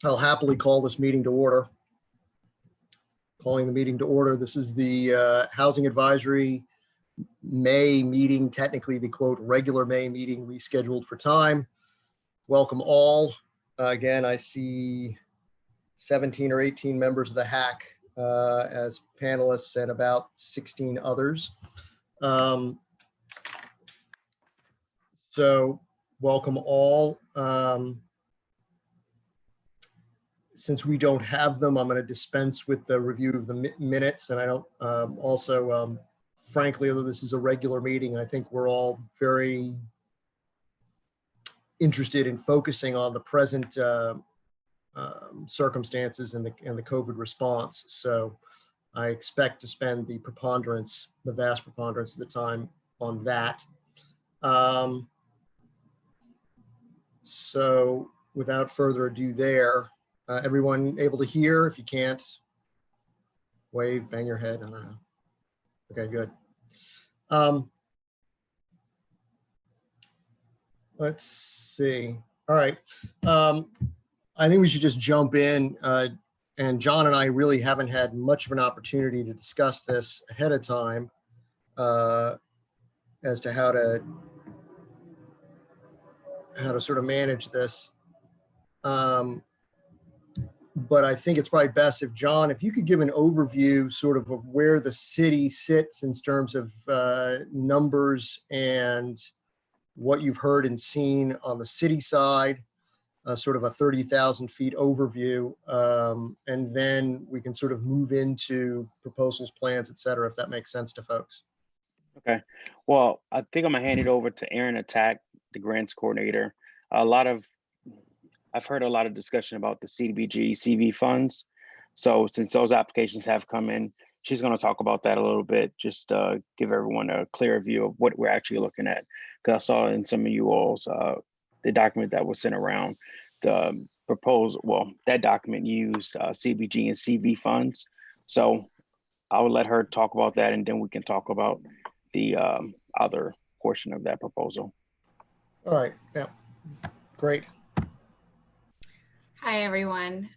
I'll happily call this meeting to order. Calling the meeting to order. This is the Housing Advisory May meeting, technically the quote regular May meeting rescheduled for time. Welcome all. Again, I see 17 or 18 members of the HAC as panelists and about 16 others. So welcome all. Since we don't have them, I'm going to dispense with the review of the minutes. And I don't frankly, although this is a regular meeting, I think we're all very interested in focusing on the present circumstances and the COVID response. So I expect to spend the vast preponderance of the time on that. So without further ado there, everyone able to hear? If you can't, wave, bang your head, I don't know. Okay, good. Let's see. All right. I think we should just jump in. And John and I really haven't had much of an opportunity to discuss this ahead of time as to how to sort of manage this. But I think it's probably best if John, if you could give an overview sort of where the city sits in terms of numbers and what you've heard and seen on the city side, sort of a 30,000 feet overview. And then we can sort of move into proposals, plans, et cetera, if that makes sense to folks. Okay. Well, I think I'm gonna hand it over to Aaron Attack, the grants coordinator. I've heard a lot of discussion about the Cdbg CV funds. So since those applications have come in, she's going to talk about that a little bit, just give everyone a clear view of what we're actually looking at. Because I saw in some of you all's, the document that was sent around, the proposal, well, that document used CDBG and CV funds. So I will let her talk about that, and then we can talk about the other portion of that proposal. All right, yeah, great. Hi, everyone.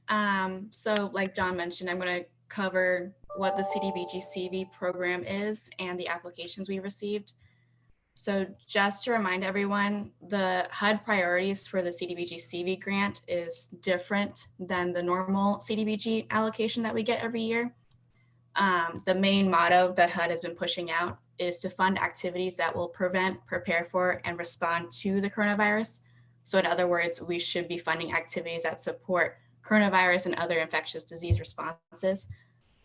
So like John mentioned, I'm going to cover what the Cdbg CV program is and the applications we received. So just to remind everyone, the HUD Priorities for the Cdbg CV grant is different than the normal Cdbg allocation that we get every year. The main motto that HUD has been pushing out is to fund activities that will prevent, prepare for, and respond to the coronavirus. So in other words, we should be funding activities that support coronavirus and other infectious disease responses.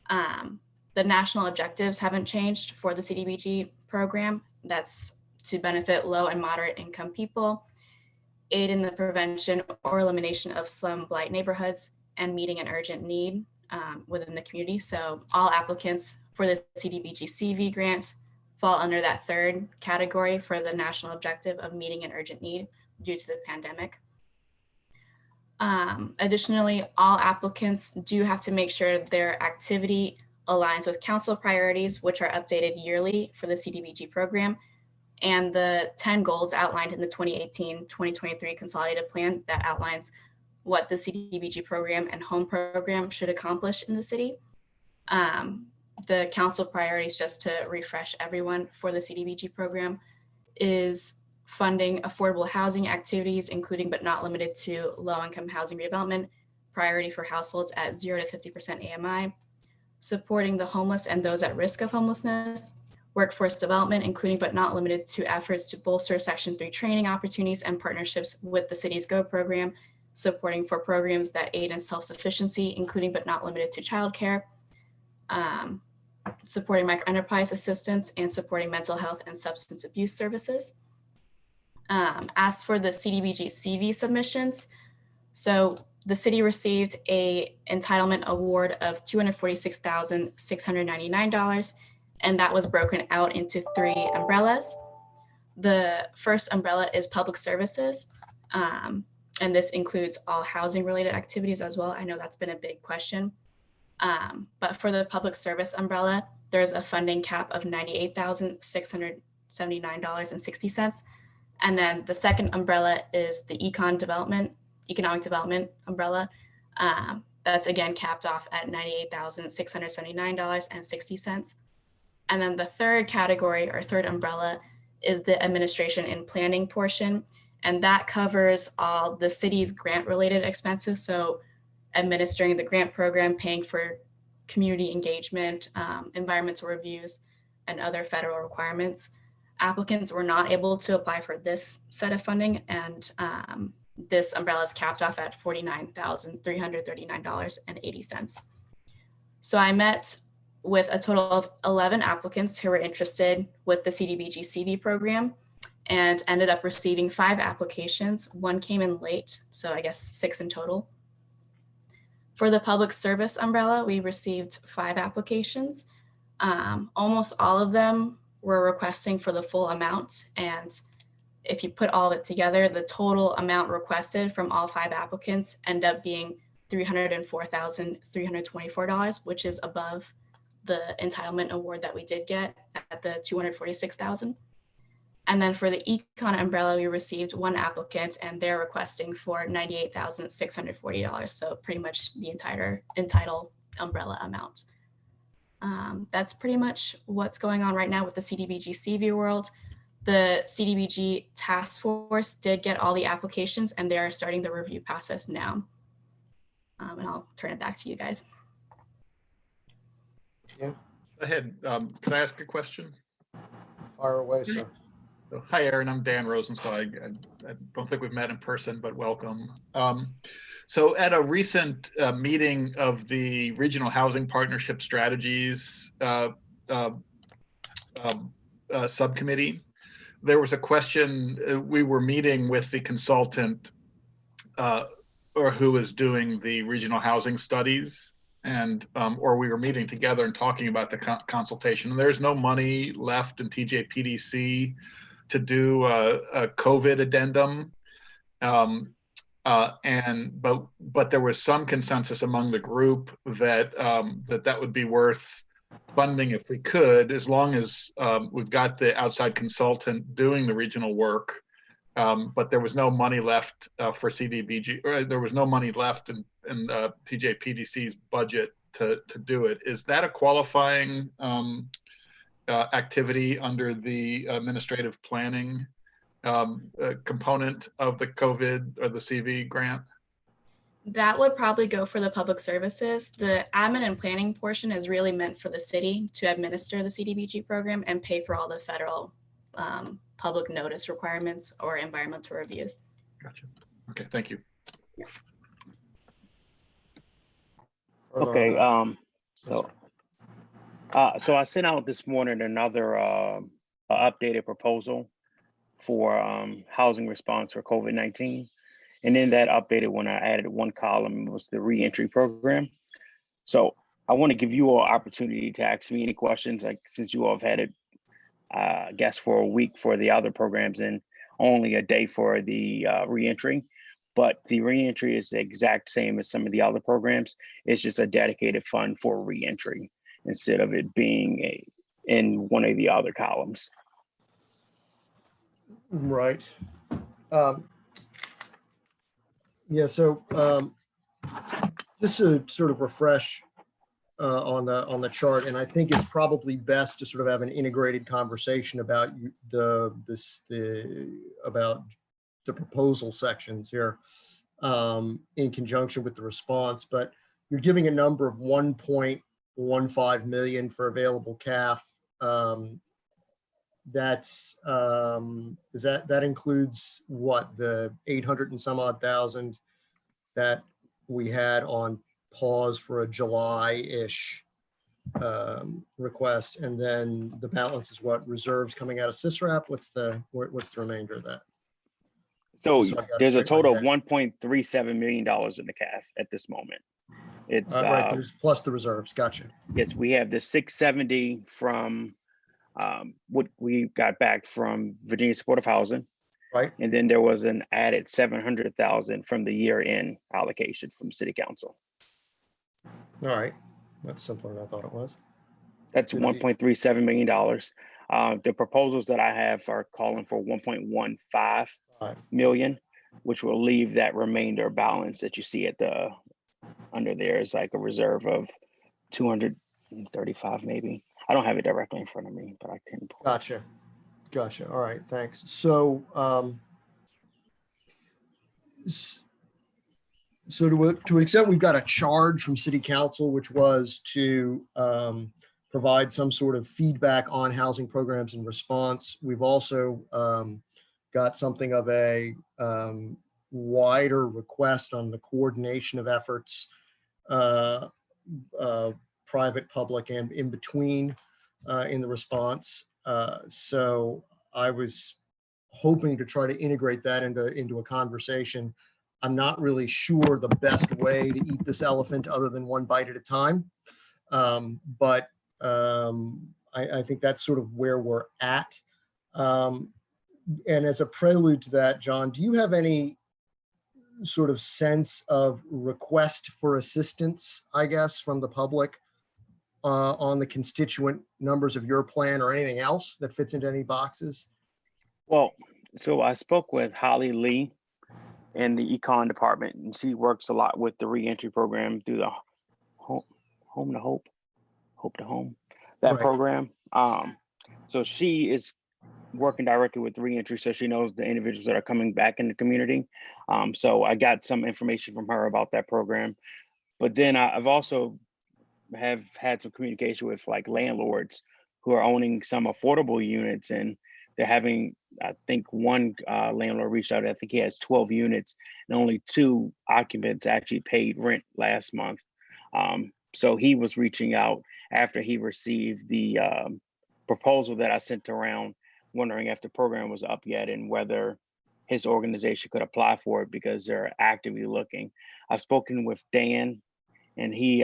The national objectives haven't changed for the Cdbg program. That's to benefit low and moderate income people, aid in the prevention or elimination of slum blight neighborhoods, and meeting an urgent need within the community. So all applicants for the Cdbg CV grant fall under that third category for the national objective of meeting an urgent need due to the pandemic. Additionally, all applicants do have to make sure their activity aligns with council priorities, which are updated yearly for the Cdbg program, and the 10 goals outlined in the 2018-2023 consolidated plan that outlines what the Cdbg program and home program should accomplish in the city. The council priorities, just to refresh everyone for the Cdbg program, is funding affordable housing activities, including but not limited to low-income housing redevelopment, priority for households at 0 to 50% AMI, supporting the homeless and those at risk of homelessness, workforce development, including but not limited to efforts to bolster Section 3 training opportunities and partnerships with the city's GO program, supporting for programs that aid in self-sufficiency, including but not limited to childcare, supporting microenterprise assistance, and supporting mental health and substance abuse services. As for the Cdbg CV submissions, so the city received a entitlement award of $246,699, and that was broken out into 3 umbrellas. The first umbrella is public services, and this includes all housing related activities as well. I know that's been a big question. But for the public service umbrella, there's a funding cap of $98,679.60. And then the second umbrella is the economic development umbrella. That's again capped off at $98,679.60. And then the third category or third umbrella is the administration and planning portion. And that covers all the city's grant related expenses. So administering the grant program, paying for community engagement, environmental reviews, and other federal requirements. Applicants were not able to apply for this set of funding, and this umbrella is capped off at $49,339.80. So I met with a total of 11 applicants who were interested with the CDBG CV program and ended up receiving 5 applications. One came in late, so I guess 6 in total. For the public service umbrella, we received 5 applications. Almost all of them were requesting for the full amount. And if you put all of it together, the total amount requested from all 5 applicants end up being $304,324, which is above the entitlement award that we did get at the $246,000. And then for the econ umbrella, we received 1 applicant and they're requesting for $98,640. So pretty much the entire entitled umbrella amount. That's pretty much what's going on right now with the CDBG CV world. The CDBG task force did get all the applications and they're starting the review process now. And I'll turn it back to you guys. Yeah, Go ahead. Can I ask a question? fire away, sir. So, hi, Aaron. I'm Dan Rosenthal. I don't think we've met in person, but welcome. So at a recent meeting of the Regional Housing Partnership Strategies subcommittee, there was a question. We were meeting with the consultant or who was doing the regional housing studies, and or we were meeting together and talking about the consultation. And there's no money left in TJPDC to do a COVID addendum, but there was some consensus among the group that that would be worth funding if we could, as long as we've got the outside consultant doing the regional work. But there was no money left for CDBG, or there was no money left in TJPDC's budget to do it. Is that a qualifying activity under the administrative planning component of the COVID or the CV grant? That would probably go for the public services. The admin and planning portion is really meant for the city to administer the CDBG program and pay for all the federal public notice requirements or environmental reviews. Gotcha. Okay, thank you. Okay, so I sent out this morning another updated proposal for housing response for COVID-19. And in that updated one, I added 1 column, was the reentry program. So I want to give you all opportunity to ask me any questions, like since you all have had it, I guess, for a week for the other programs and only a day for the reentry. But the reentry is the exact same as some of the other programs. It's just a dedicated fund for reentry instead of it being in one of the other columns. Right. Yeah, so just to sort of refresh on the chart, and I think it's probably best to sort of have an integrated conversation about about the proposal sections here in conjunction with the response. But you're giving a number of 1.15 million for available CAF. That's that includes what, the 800 and some odd thousand that we had on pause for a July-ish request, and then the balance is what, reserves coming out of SISRAP? What's the remainder of that? So there's a total of $1.37 million in the CAF at this moment. It's right, there's plus the reserves. Gotcha. Yes, we have the 670 from what we got back from Virginia Supportive Housing. Right. And then there was an added 700,000 from the year-end allocation from City Council. All right, that's simpler than I thought it was. That's $1.37 million. The proposals that I have are calling for 1.15 million, which will leave that remainder balance that you see at the under there is like a reserve of 235 maybe. I don't have it directly in front of me, but I can. Gotcha. All right, thanks. So, so to an extent, we've got a charge from City Council, which was to provide some sort of feedback on housing programs in response. We've also got something of a wider request on the coordination of efforts, private, public, and in between in the response. So I was hoping to try to integrate that into a conversation. I'm not really sure the best way to eat this elephant other than one bite at a time. But I think that's sort of where we're at. And as a prelude to that, John, do you have any sort of sense of request for assistance, I guess, from the public on the constituent numbers of your plan or anything else that fits into any boxes? Well, so I spoke with Holly Lee in the econ department, and she works a lot with the reentry program through the Home to Hope to Home, that Right. program. So she is working directly with reentry, so she knows the individuals that are coming back in the community. So I got some information from her about that program. But then I've also have had some communication with like landlords who are owning some affordable units, and they're having, I think one landlord reached out, I think he has 12 units and only 2 occupants actually paid rent last month. So he was reaching out after he received the proposal that I sent around, wondering if the program was up yet and whether his organization could apply for it because they're actively looking. I've spoken with Dan, and he,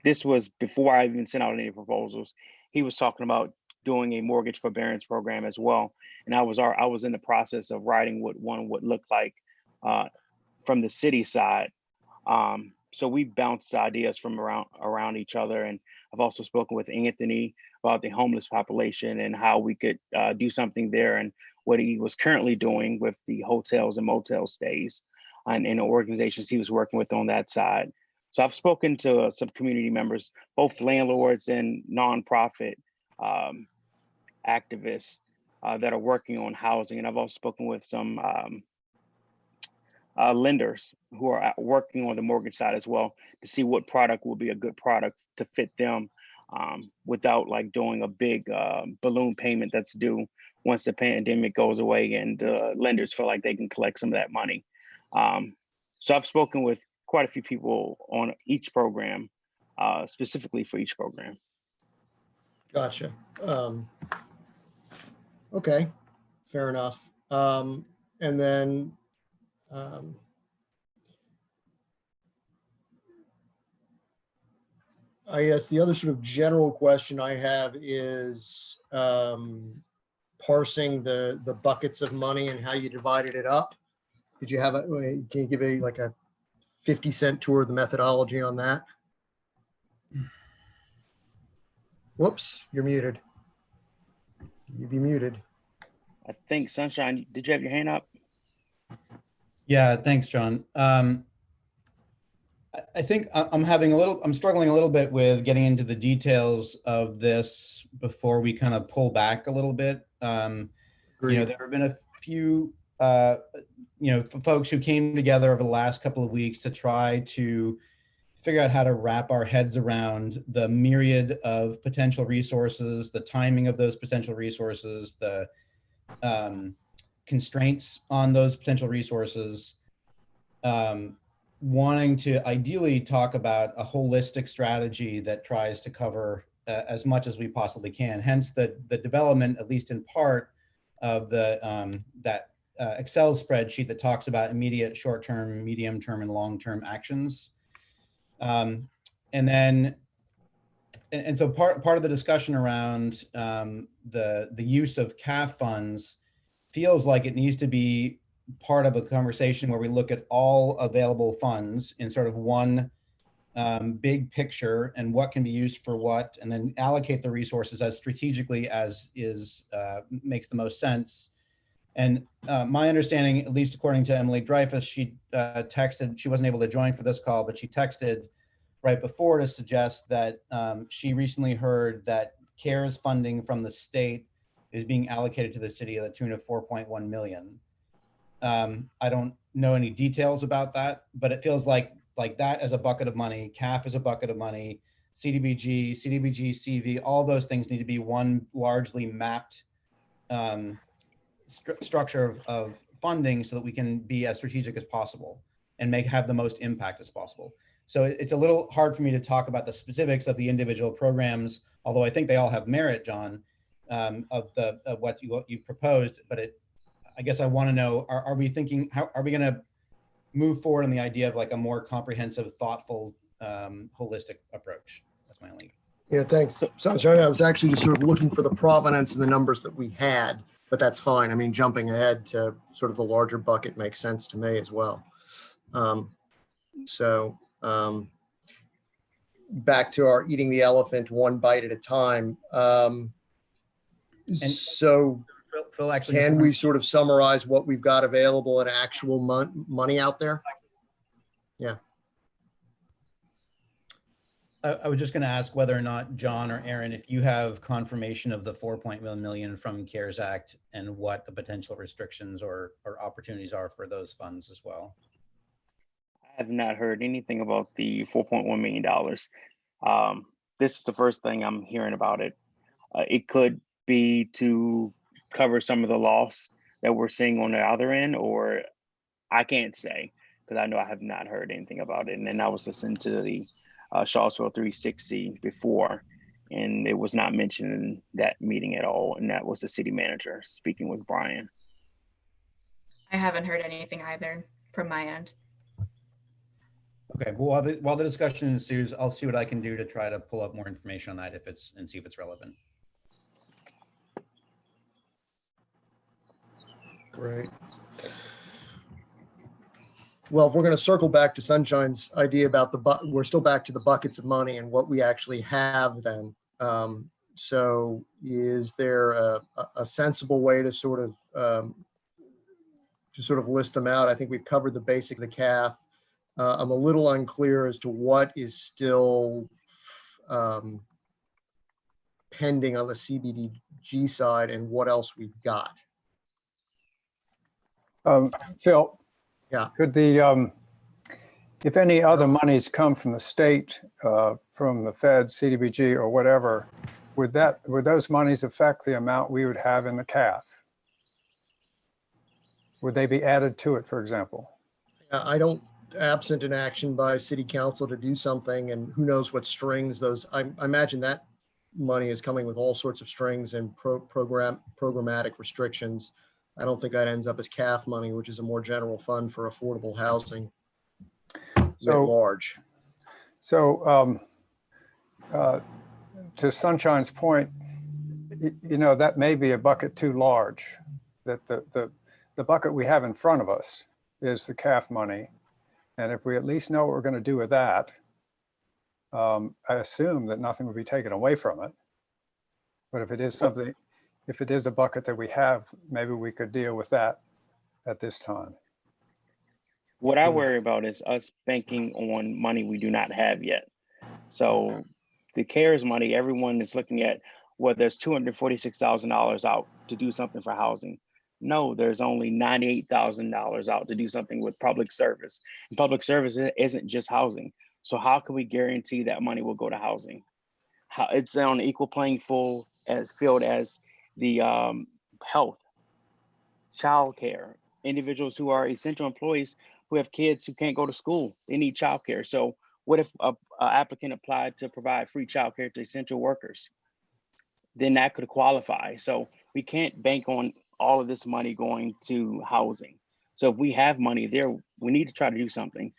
this was before I even sent out any proposals. He was talking about doing a mortgage forbearance program as well. And I was in the process of writing what one would look like from the city side. So we bounced ideas from around each other. And I've also spoken with Anthony about the homeless population and how we could do something there, and what he was currently doing with the hotels and motel stays and the organizations he was working with on that side. So I've spoken to some community members, both landlords and nonprofit activists that are working on housing. And I've also spoken with some lenders who are working on the mortgage side as well to see what product will be a good product to fit them without like doing a big balloon payment that's due once the pandemic goes away and the lenders feel like they can collect some of that money. So I've spoken with quite a few people on each program, specifically for each program. Gotcha. Okay, fair enough. And then I guess the other sort of general question I have is parsing the buckets of money and how you divided it up. Did you have can you give like a 50-cent tour of the methodology on that? Whoops, you're muted. You'd be muted. I think Sunshine, did you have your hand up? Yeah, thanks, John. I think I'm struggling a little bit with getting into the details of this before we kind of pull back a little bit. There have been a few, folks who came together over the last couple of weeks to try to figure out how to wrap our heads around the myriad of potential resources, the timing of those potential resources, the constraints on those potential resources, wanting to ideally talk about a holistic strategy that tries to cover as much as we possibly can. Hence the development, at least in part, of the that Excel spreadsheet that talks about immediate, short-term, medium-term, and long-term actions. And so part of the discussion around the use of CAF funds feels like it needs to be part of a conversation where we look at all available funds in sort of one big picture and what can be used for what, and then allocate the resources as strategically as makes the most sense And my understanding, at least according to Emily Dreyfus, she texted, she wasn't able to join for this call, but she texted right before to suggest that she recently heard that CARES funding from the state is being allocated to the city at the tune of 4.1 million. I don't know any details about that, but it feels like that as a bucket of money, CAF is a bucket of money, Cdbg, CV, all those things need to be one largely mapped structure of funding so that we can be as strategic as possible and have the most impact as possible. So it's a little hard for me to talk about the specifics of the individual programs, although I think they all have merit, John, of what you've proposed. But I guess I want to know, are we thinking, how are we going to move forward on the idea of like a more comprehensive, thoughtful, holistic approach? That's my only. Yeah, thanks. So John, I was actually just sort of looking for the provenance and the numbers that we had, but that's fine. I mean, jumping ahead to sort of the larger bucket makes sense to me as well. Back to our eating the elephant one bite at a time. So Phil, actually, can we sort of summarize what we've got available in actual money out there? Yeah. I was just going to ask whether or not John or Aaron, if you have confirmation of the 4.1 million from CARES Act and what the potential restrictions or opportunities are for those funds as well. I have not heard anything about the $4.1 million. This is the first thing I'm hearing about it. It could be to cover some of the loss that we're seeing on the other end, or I can't say because I know I have not heard anything about it. And then I was listening to the Charlottesville 360 before, and it was not mentioned in that meeting at all. And that was the city manager speaking with Brian. I haven't heard anything either from my end. Okay, well, while the discussion ensues, I'll see what I can do to try to pull up more information on that and see if it's relevant. Great. Well, if we're going to circle back to Sunshine's idea about we're still back to the buckets of money and what we actually have then. So is there a sensible way to sort of list them out? I think we've covered the basic of the CAF. I'm a little unclear as to what is still pending on the CDBG side and what else we've got. Phil, yeah, could if any other monies come from the state, from the Fed, CDBG, or whatever, would those monies affect the amount we would have in the CAF? Would they be added to it, for example? I don't, absent an action by city council to do something, and who knows what strings those, I imagine that money is coming with all sorts of strings and programmatic restrictions. I don't think that ends up as CAF money, which is a more general fund for affordable housing at large. So to Sunshine's point, you know, that may be a bucket too large. That the bucket we have in front of us is the CAF money. And if we at least know what we're going to do with that, I assume that nothing would be taken away from it. But if it is something, if it is a bucket that we have, maybe we could deal with that at this time. What I worry about is us banking on money we do not have yet. So the CARES money, everyone is looking at, well, there's $246,000 out to do something for housing. No, there's only $98,000 out to do something with public service. And public service isn't just housing. So how can we guarantee that money will go to housing? How it's on an equal playing field as the health, childcare, individuals who are essential employees who have kids who can't go to school, they need childcare. So what if an applicant applied to provide free childcare to essential workers? Then that could qualify. So we can't bank on all of this money going to housing. So if we have money there, we need to try to do something.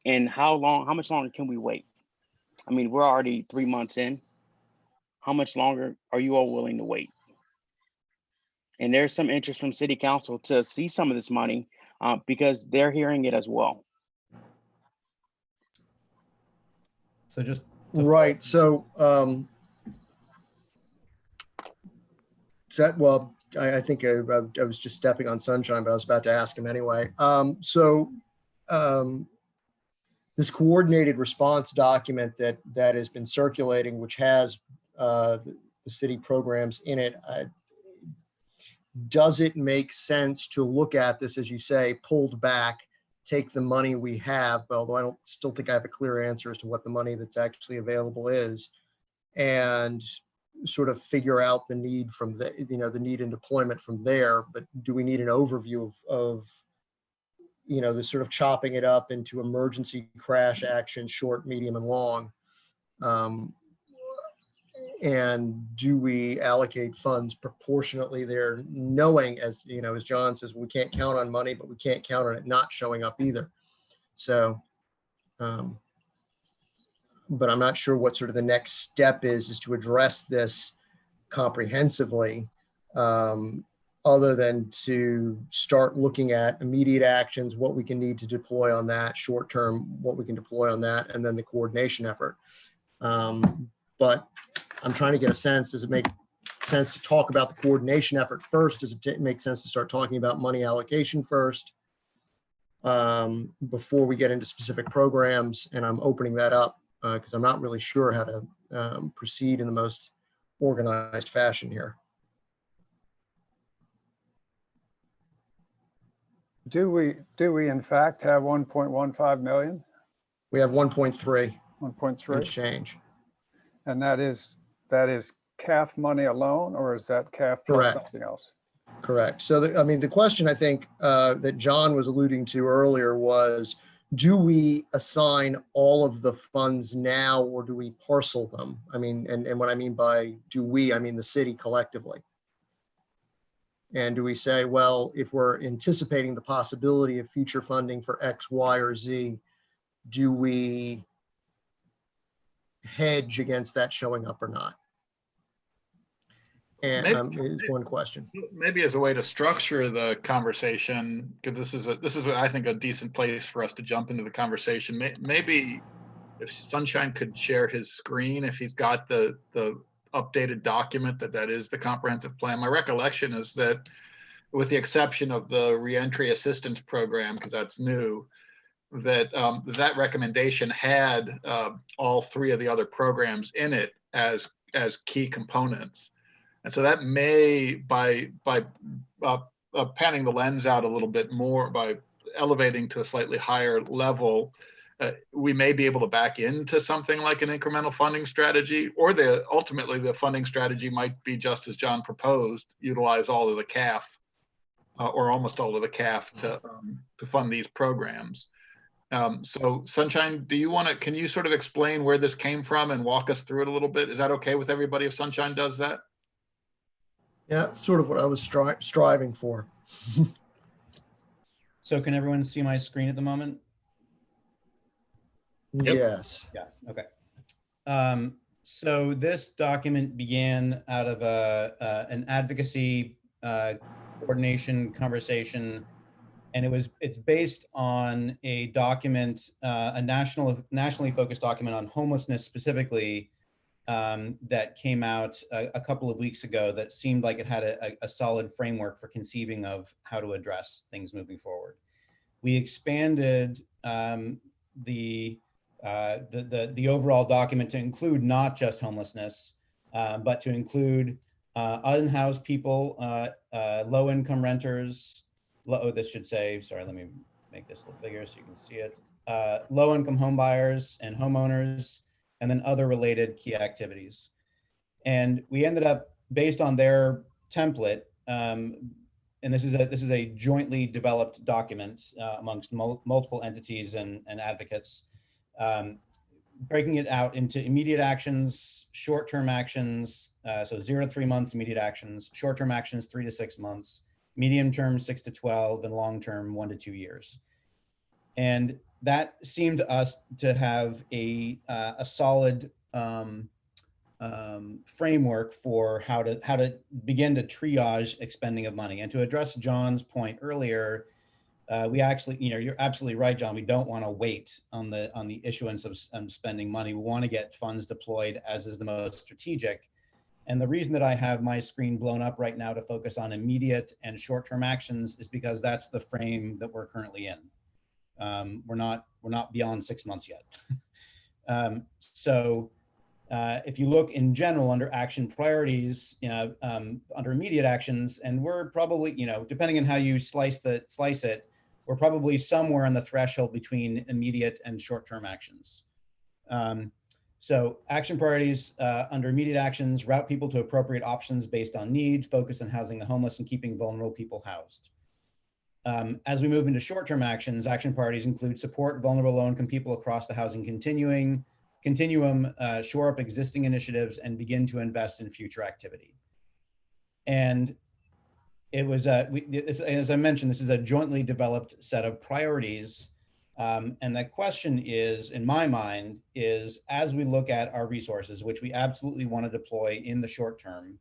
And how much longer can we wait? I mean, we're already 3 months in. How much longer are you all willing to wait? And there's some interest from city council to see some of this money because they're hearing it as well. So just right. So well, I think I was just stepping on sunshine, but I was about to ask him anyway. This coordinated response document that has been circulating, which has the city programs in it, does it make sense to look at this, as you say, pulled back, take the money we have, although I don't still think I have a clear answer as to what the money that's actually available is, and sort of figure out the need from the, the need in deployment from there? But do we need an overview of the sort of chopping it up into emergency crash action, short, medium, and long? And do we allocate funds proportionately there, knowing, as as John says, we can't count on money, but we can't count on it not showing up either. So, but I'm not sure what sort of the next step is to address this comprehensively, other than to start looking at immediate actions, what we can need to deploy on that, short term, what we can deploy on that, and then the coordination effort. But I'm trying to get a sense, does it make sense to talk about the coordination effort first? Does it make sense to start talking about money allocation first, before we get into specific programs? And I'm opening that up because I'm not really sure how to proceed in the most organized fashion here. Do we in fact have 1.15 million? We have 1.3 1.3? and change. And that is CAF money alone, or is that CAF plus Correct. something else? Correct. So, the question I think that John was alluding to earlier was, do we assign all of the funds now, or do we parcel them? I mean, and what I mean by do we, I mean the city collectively. And do we say, well, if we're anticipating the possibility of future funding for X, Y, or Z, do we hedge against that showing up or not? And is one question. Maybe as a way to structure the conversation, because this is I think a decent place for us to jump into the conversation. Maybe if Sunshine could share his screen, if he's got the updated document that is the comprehensive plan. My recollection is that, with the exception of the reentry assistance program, because that's new, that that recommendation had all three of the other programs in it as key components. And so that may, by panning the lens out a little bit more, by elevating to a slightly higher level, we may be able to back into something like an incremental funding strategy, or ultimately the funding strategy might be just as John proposed, utilize all of the CAF or almost all of the CAF to fund these programs. So Sunshine, can you sort of explain where this came from and walk us through it a little bit? Is that okay with everybody if Sunshine does that? Yeah, sort of what I was striving for. So can everyone see my screen at the moment? Yep. Yes. Yes. Okay. So this document began out of an advocacy coordination conversation, and it's based on a document, a nationally focused document on homelessness specifically, that came out a couple of weeks ago that seemed like it had a solid framework for conceiving of how to address things moving forward. We expanded the overall document to include not just homelessness, but to include unhoused people, low-income renters. This should say, sorry, let me make this a little bigger so you can see it. Low-income home buyers and homeowners, and then other related key activities. And we ended up, based on their template, and this is a jointly developed document amongst multiple entities and advocates, breaking it out into immediate actions, short-term actions, so 0 to 3 months immediate actions, short-term actions 3 to 6 months, medium-term 6 to 12, and long-term 1 to 2 years. And that seemed to us to have a solid framework for how to begin to triage expending of money. And to address John's point earlier, we actually, you're absolutely right, John. We don't want to wait on the issuance of spending money. We want to get funds deployed as is the most strategic. And the reason that I have my screen blown up right now to focus on immediate and short-term actions is because that's the frame that we're currently in. We're not beyond 6 months yet. If you look in general under action priorities, under immediate actions, and we're probably, depending on how you slice it, we're probably somewhere on the threshold between immediate and short-term actions. So action priorities under immediate actions, route people to appropriate options based on need, focus on housing the homeless and keeping vulnerable people housed. As we move into short-term actions, action priorities include support vulnerable low-income people across the housing continuum, shore up existing initiatives, and begin to invest in future activity. And it was, as I mentioned, this is a jointly developed set of priorities. And the question is, in my mind, is as we look at our resources, which we absolutely want to deploy in the short term,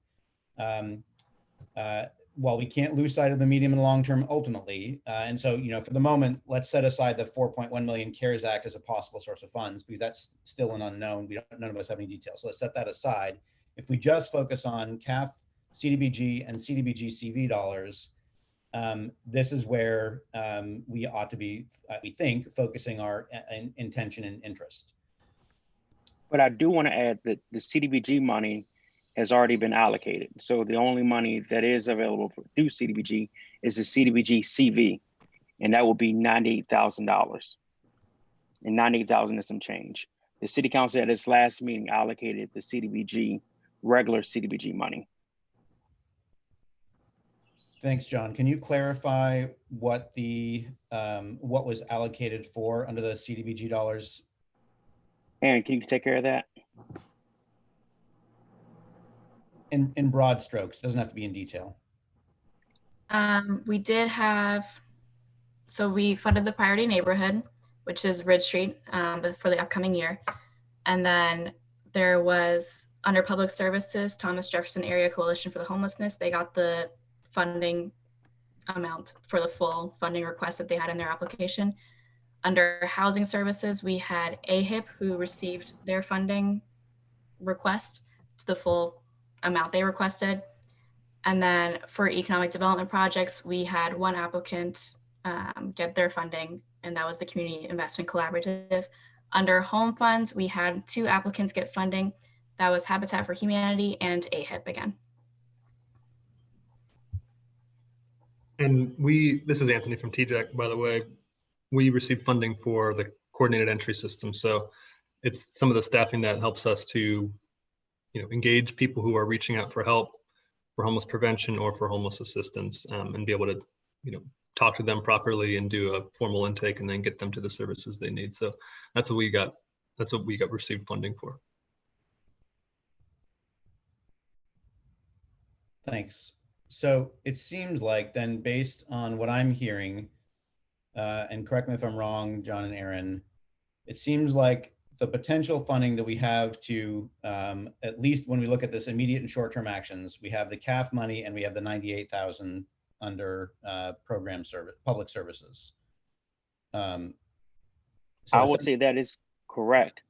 while we can't lose sight of the medium and long term ultimately. And so, for the moment, let's set aside the 4.1 million CARES Act as a possible source of funds, because that's still an unknown. None of us have any details. So let's set that aside. If we just focus on CAF, CDBG, and CDBG CV dollars, this is where we ought to be, we think, focusing our intention and interest. But I do want to add that the CDBG money has already been allocated. So the only money that is available through CDBG is the CDBG CV, and that will be $98,000. And $98,000 is some change. The city council at its last meeting allocated the CDBG, regular CDBG money. Thanks, John. Can you clarify what what was allocated for under the CDBG dollars? Aaron, can you take care of that? In broad strokes, doesn't have to be in detail. We did have, so we funded the priority neighborhood, which is Ridge Street, for the upcoming year. And then there was under public services, Thomas Jefferson Area Coalition for the Homelessness. They got the funding amount for the full funding request that they had in their application. Under housing services, we had AHIP who received their funding request to the full amount they requested. And then for economic development projects, we had one applicant get their funding, and that was the Community Investment Collaborative. Under home funds, we had 2 applicants get funding. That was Habitat for Humanity and AHIP again. And this is Anthony from TJAC, by the way. We received funding for the coordinated entry system. So it's some of the staffing that helps us to, engage people who are reaching out for help for homeless prevention or for homeless assistance, and be able to, talk to them properly and do a formal intake and then get them to the services they need. So that's what we got received funding for. Thanks. So it seems like then, based on what I'm hearing, and correct me if I'm wrong, John and Aaron, it seems like the potential funding that we have to, at least when we look at this immediate and short-term actions, we have the CAF money and we have the 98,000 under program service, public services. I would say that is correct,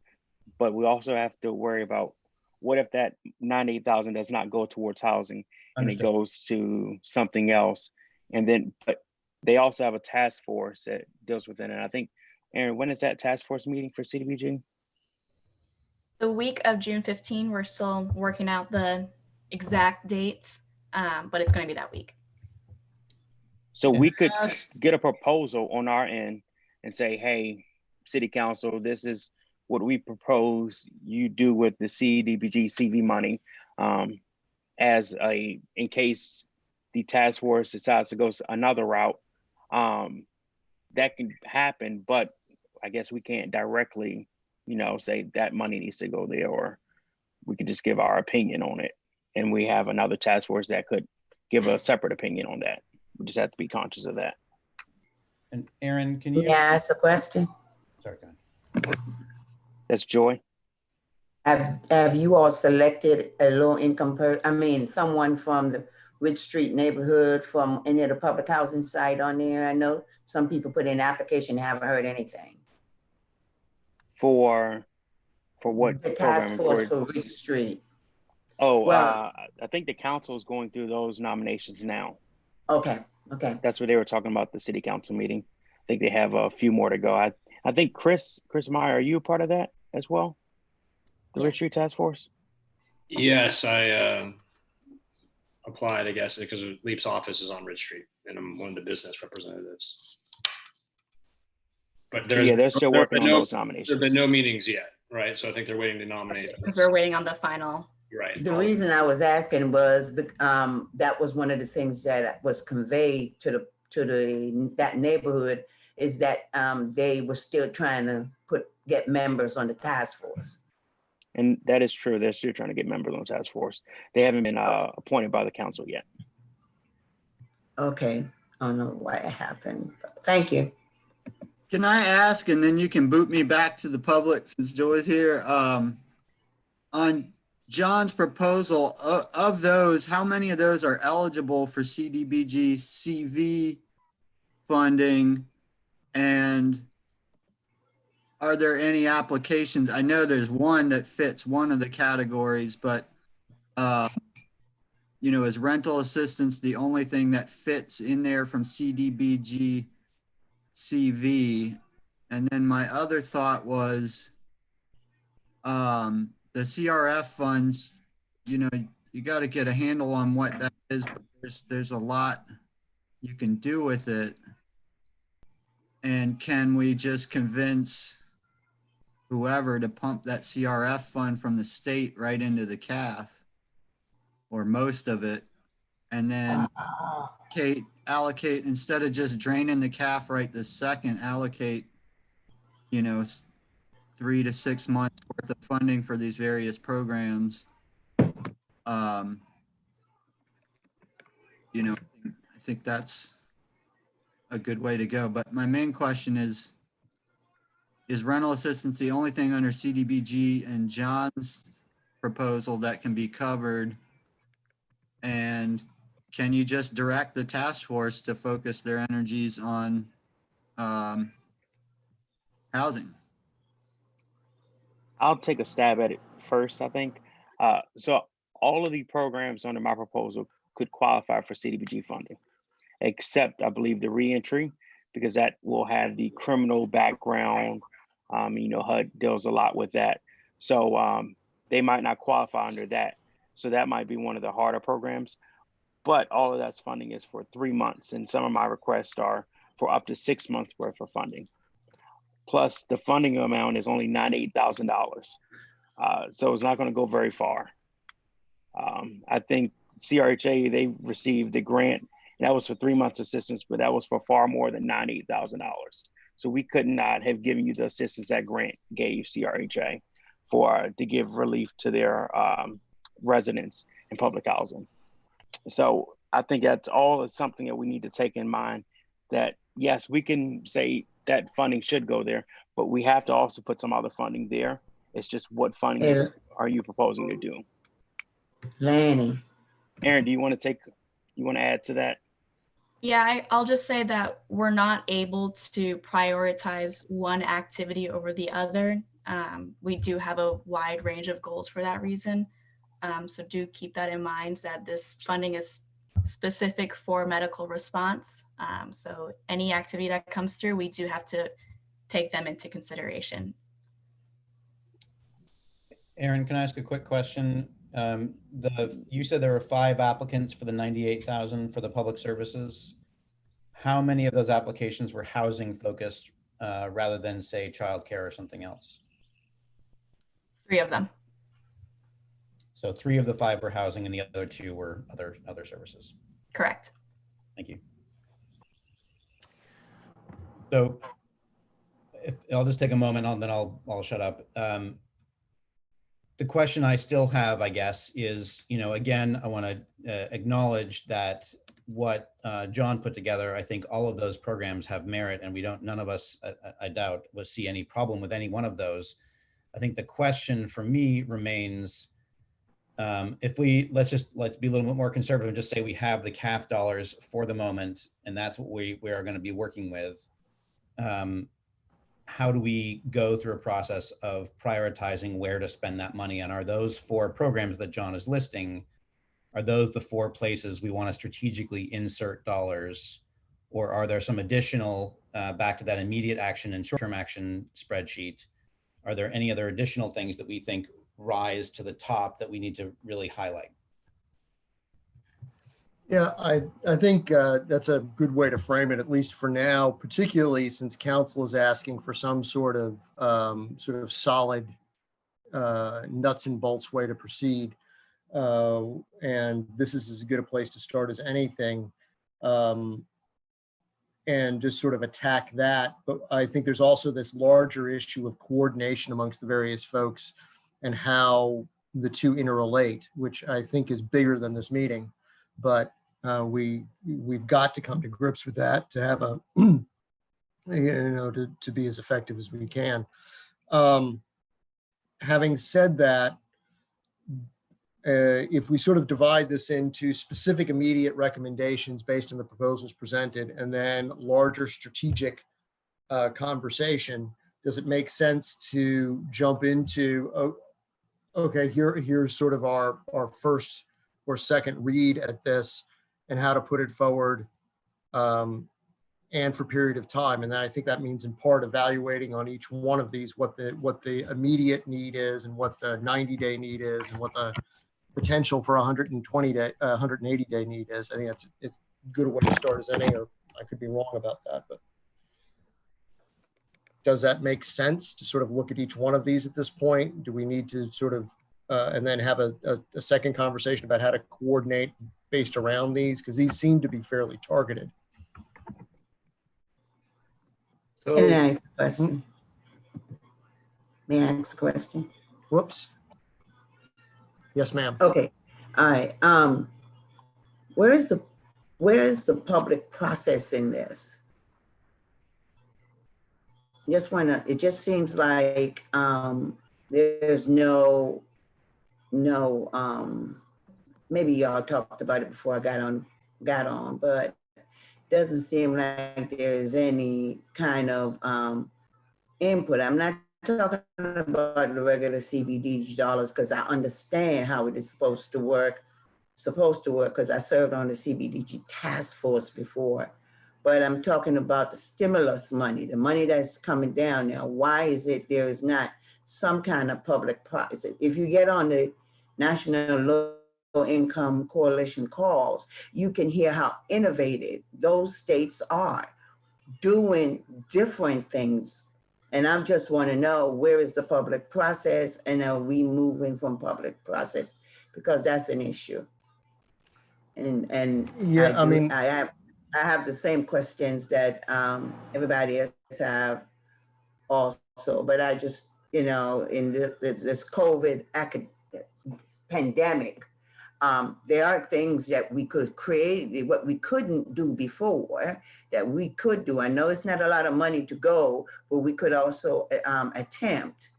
but we also have to worry about what if that 98,000 does not go towards housing and it goes to something else. And then, but they also have a task force that deals with it. And I think, Aaron, when is that task force meeting for CDBG? The week of June 15, we're still working out the exact dates, but it's going to be that week. So we could get a proposal on our end and say, hey, City Council, this is what we propose you do with the CDBG CV money, in case the task force decides to go another route. That can happen, but I guess we can't directly, say that money needs to go there, or we could just give our opinion on it. And we have another task force that could give a separate opinion on that. We just have to be conscious of that. And Aaron, can you ask a question? Sorry, go ahead. That's Joy. Have you all selected a low income someone from the Ridge Street neighborhood, from any of the public housing site on there? I know some people put in an application and haven't heard anything. For what? The task force for Ridge Street. Oh, Well- I think the council is going through those nominations now. Okay, okay. That's what they were talking about, the city council meeting. I think they have a few more to go. I think Chris Meyer, are you a part of that as well? The Yeah. Ridge Street Task Force? Yes, I applied, I guess, because Leap's office is on Ridge Street, and I'm one of the business representatives. But Yeah, they're still working on those There's nominations. been no meetings yet, right? So I think they're waiting to nominate. Because we're waiting on the final. Right. The reason I was asking was, that was one of the things that was conveyed to that neighborhood, is that, they were still trying to get members on the task force. And that is true. They're still trying to get members on the task force. They haven't been appointed by the council yet. Okay, I don't know why it happened, but thank you. Can I ask, and then you can boot me back to the public since Joy's here, on John's proposal, of those, how many of those are eligible for CDBG CV funding? And are there any applications? I know there's one that fits one of the categories, but you know, is rental assistance the only thing that fits in there from CDBG CV? And then my other thought was the CRF funds, you know, you got to get a handle on what that is, but there's a lot you can do with it. And can we just convince whoever to pump that CRF fund from the state right into the CAF, or most of it, and then allocate, instead of just draining the CAF right this second, allocate, you know, 3 to 6 months worth of funding for these various programs. You know, I think that's a good way to go. But my main question is rental assistance the only thing under CDBG and John's proposal that can be covered? And can you just direct the task force to focus their energies on housing? I'll take a stab at it first, I think. So all of the programs under my proposal could qualify for CDBG funding, except I believe the reentry, because that will have the criminal background. You know, HUD deals a lot with that. So they might not qualify under that. So that might be one of the harder programs. But all of that's funding is for 3 months. And some of my requests are for up to 6 months worth of funding. Plus the funding amount is only $98,000. So it's not going to go very far. I think CRHA, they received the grant, and that was for 3 months assistance, but that was for far more than $98,000. So we could not have given you the assistance that grant gave CRHA to give relief to their residents in public housing. So I think that's all something that we need to take in mind, that yes, we can say that funding should go there, but we have to also put some other funding there. It's just what funding are you proposing to do? Lanny. Aaron, do you want to add to that? Yeah, I'll just say that we're not able to prioritize one activity over the other. We do have a wide range of goals for that reason. So do keep that in mind, that this funding is specific for medical response. So any activity that comes through, we do have to take them into consideration. Aaron, can I ask a quick question? You said there were 5 applicants for the 98,000 for the public services. How many of those applications were housing focused rather than, say, childcare or something else? 3 of them. So 3 of the 5 were housing, and the other 2 were other services. Correct. Thank you. So I'll just take a moment, and then I'll shut up. The question I still have, I guess, is, you know, again, I want to acknowledge that what John put together, I think all of those programs have merit, and none of us, I doubt, will see any problem with any one of those. I think the question for me remains, if let's be a little bit more conservative and just say we have the CAF dollars for the moment, and that's what we are going to be working with. how do we go through a process of prioritizing where to spend that money? And are those 4 programs that John is listing, are those the 4 places we want to strategically insert dollars? Or are there some additional, back to that immediate action and short-term action spreadsheet, are there any other additional things that we think rise to the top that we need to really highlight? Yeah, I think that's a good way to frame it, at least for now, particularly since council is asking for some sort of solid nuts and bolts way to proceed. And this is as good a place to start as anything. And just sort of attack that. But I think there's also this larger issue of coordination amongst the various folks and how the two interrelate, which I think is bigger than this meeting. But we've got to come to grips with that to have a, to be as effective as we can. Having said that, if we sort of divide this into specific immediate recommendations based on the proposals presented and then larger strategic conversation, does it make sense to jump into, okay, here's sort of our first or second read at this and how to put it forward and for period of time. And then I think that means in part evaluating on each one of these what the immediate need is and what the 90-day need is and what the potential for 180-day need is. I think it's as good a way to start as any, or I could be wrong about that, but does that make sense to sort of look at each one of these at this point? Do we need to sort of, and then have a second conversation about how to coordinate based around these? Because these seem to be fairly targeted. So, Can I ask a question? May I ask a question? Whoops. Yes, ma'am. Okay. All right. Where is the public process in this? It just seems like there's no, maybe y'all talked about it before I got on, but doesn't seem like there's any kind of input. I'm not talking about the regular CBD dollars because I understand how it is supposed to work because I served on the CBDG task force before. But I'm talking about the stimulus money, the money that's coming down now. Why is it there is not some kind of public process? If you get on the National Low Income Coalition calls, you can hear how innovative those states are doing different things. And I just want to know, where is the public process and are we moving from public process? Because that's an issue. And yeah, I have the same questions that everybody else have also, but I just, in this COVID pandemic, there are things that we could create, what we couldn't do before, that we could do. I know it's not a lot of money to go, but we could also attempt.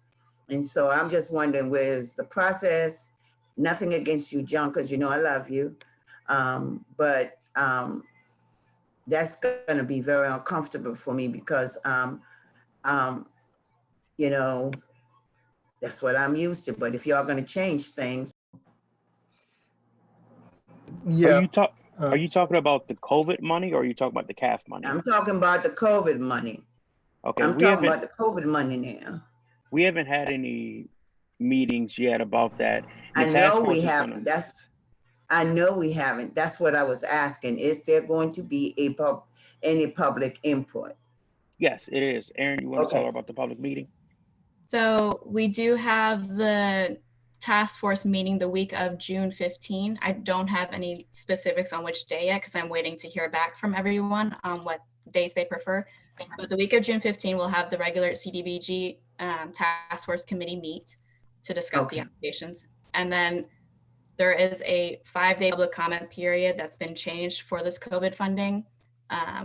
And so I'm just wondering, where's the process? Nothing against you, John, because I love you. But that's going to be very uncomfortable for me because, that's what I'm used to. But if y'all going to change things. Yeah. Are you talking about the COVID money or are you talking about the CAF money? I'm talking about the COVID money. Okay. I'm talking about the COVID money now. We haven't had any meetings yet about that. I know we haven't. I know we haven't. That's what I was asking. Is there going to be any public input? Yes, it is. Aaron, you want to tell her about the public meeting? So we do have the task force meeting the week of June 15. I don't have any specifics on which day yet because I'm waiting to hear back from everyone on what days they prefer. But the week of June 15, we'll have the regular CDBG task force committee meet to discuss the applications. And then there is a 5-day public comment period that's been changed for this COVID funding.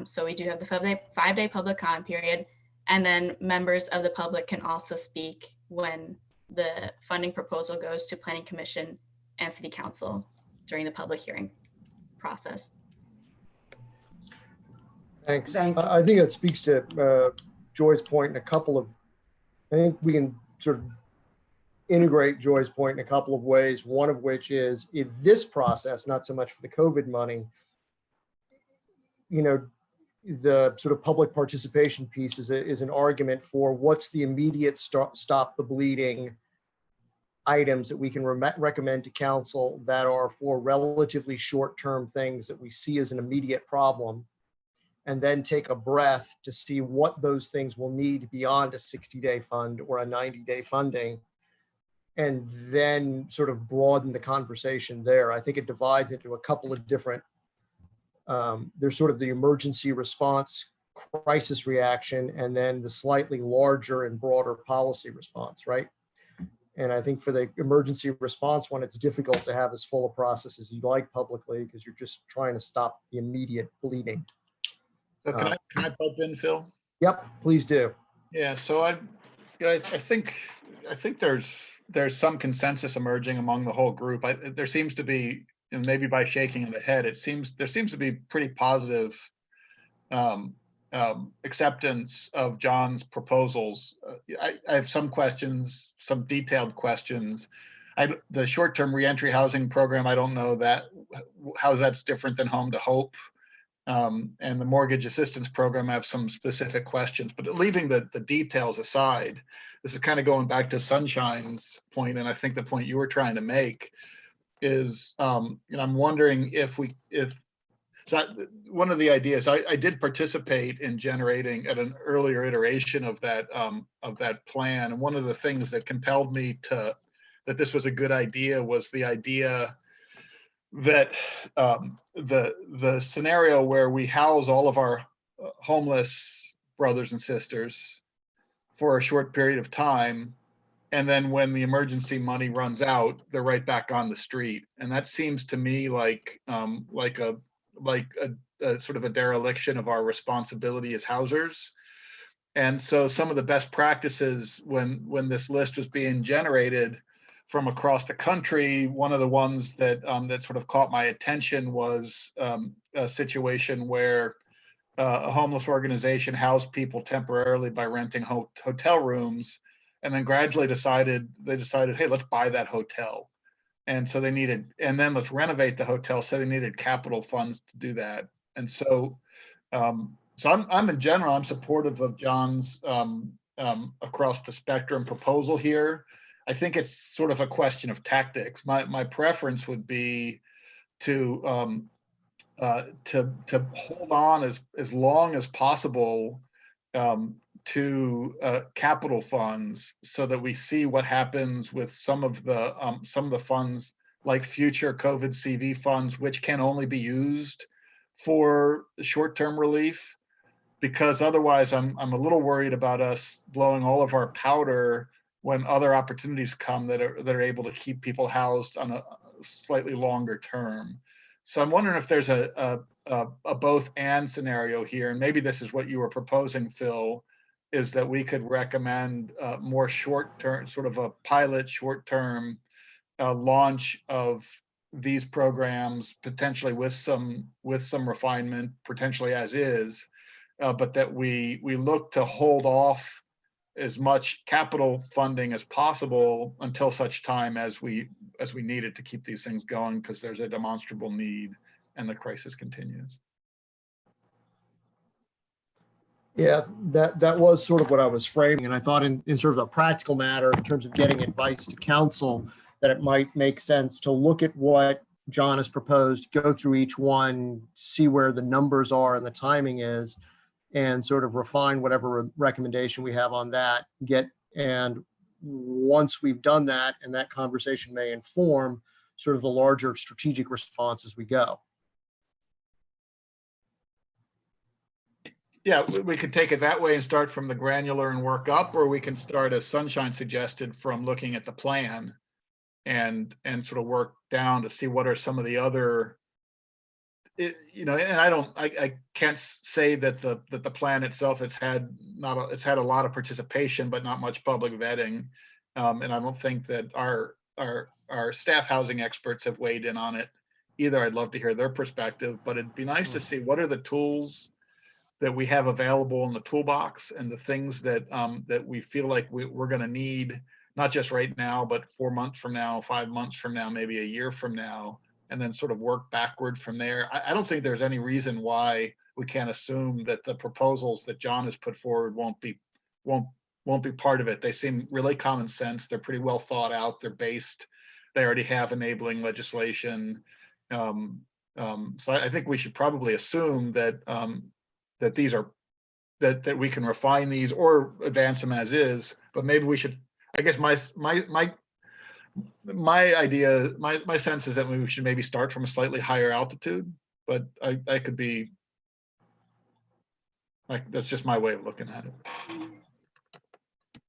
So we do have the 5-day public comment period. And then members of the public can also speak when the funding proposal goes to Planning Commission and City Council during the public hearing process. Thanks. I think that speaks to Joy's point in a couple of, I think we can sort of integrate Joy's point in a couple of ways. One of which is, if this process, not so much for the COVID money, you know, the sort of public participation piece is an argument for what's the immediate stop the bleeding items that we can recommend to council that are for relatively short-term things that we see as an immediate problem, and then take a breath to see what those things will need beyond a 60-day fund or a 90-day funding, and then sort of broaden the conversation there. I think it divides into a couple of different, there's sort of the emergency response, crisis reaction, and then the slightly larger and broader policy response, right? And I think for the emergency response one, it's difficult to have as full a process as you'd like publicly, because you're just trying to stop the immediate bleeding. So can I pipe in, Phil? Yep, please do. Yeah, so I think there's some consensus emerging among the whole group. There seems to be, and maybe by shaking of the head, there seems to be pretty positive acceptance of John's proposals. I have some questions, some detailed questions. The short-term reentry housing program, I don't know how that's different than Home to Hope. And the mortgage assistance program, I have some specific questions, but leaving the details aside, this is kind of going back to Sunshine's point, and I think the point you were trying to make is, I'm wondering if one of the ideas, I did participate in generating at an earlier iteration of that plan, and one of the things that compelled me that this was a good idea was the idea that the scenario where we house all of our homeless brothers and sisters for a short period of time, and then when the emergency money runs out, they're right back on the street. And that seems to me like a sort of a dereliction of our responsibility as housers. And so some of the best practices when this list was being generated from across the country, one of the ones that sort of caught my attention was a situation where a homeless organization housed people temporarily by renting hotel rooms, and then gradually decided, hey, let's buy that hotel. And so and then let's renovate the hotel. So they needed capital funds to do that. And so, I'm in general, I'm supportive of John's across the spectrum proposal here. I think it's sort of a question of tactics. My preference would be to hold on as long as possible to capital funds, so that we see what happens with some of the funds, like future COVID CV funds, which can only be used for short-term relief. Because otherwise, I'm a little worried about us blowing all of our powder when other opportunities come that are able to keep people housed on a slightly longer term. So I'm wondering if there's a both and scenario here, and maybe this is what you were proposing, Phil, is that we could recommend more short-term, sort of a pilot short-term launch of these programs, potentially with some refinement, potentially as is, but that we look to hold off as much capital funding as possible until such time as we need it to keep these things going, because there's a demonstrable need and the crisis continues. Yeah, that was sort of what I was framing. And I thought in sort of a practical matter, in terms of getting advice to council, that it might make sense to look at what John has proposed, go through each one, see where the numbers are and the timing is, and sort of refine whatever recommendation we have on that. And once we've done that, and that conversation may inform sort of the larger strategic response as we go. Yeah, we could take it that way and start from the granular and work up, or we can start, as Sunshine suggested, from looking at the plan and sort of work down to see what are some of the other, and I can't say that the plan itself it's had a lot of participation, but not much public vetting, and I don't think that our staff housing experts have weighed in on it either. I'd love to hear their perspective, but it'd be nice to see what are the tools that we have available in the toolbox and the things that that we feel like we're going to need, not just right now, but 4 months from now, 5 months from now, maybe a year from now, and then sort of work backward from there. I don't think there's any reason why we can't assume that the proposals that John has put forward won't be part of it. They seem really common sense. They're pretty well thought out. They're based. They already have enabling legislation. So I think we should probably assume that that these are that we can refine these or advance them as is. But maybe we should. I guess my idea, my sense is that we should maybe start from a slightly higher altitude. But I could be like, that's just my way of looking at it.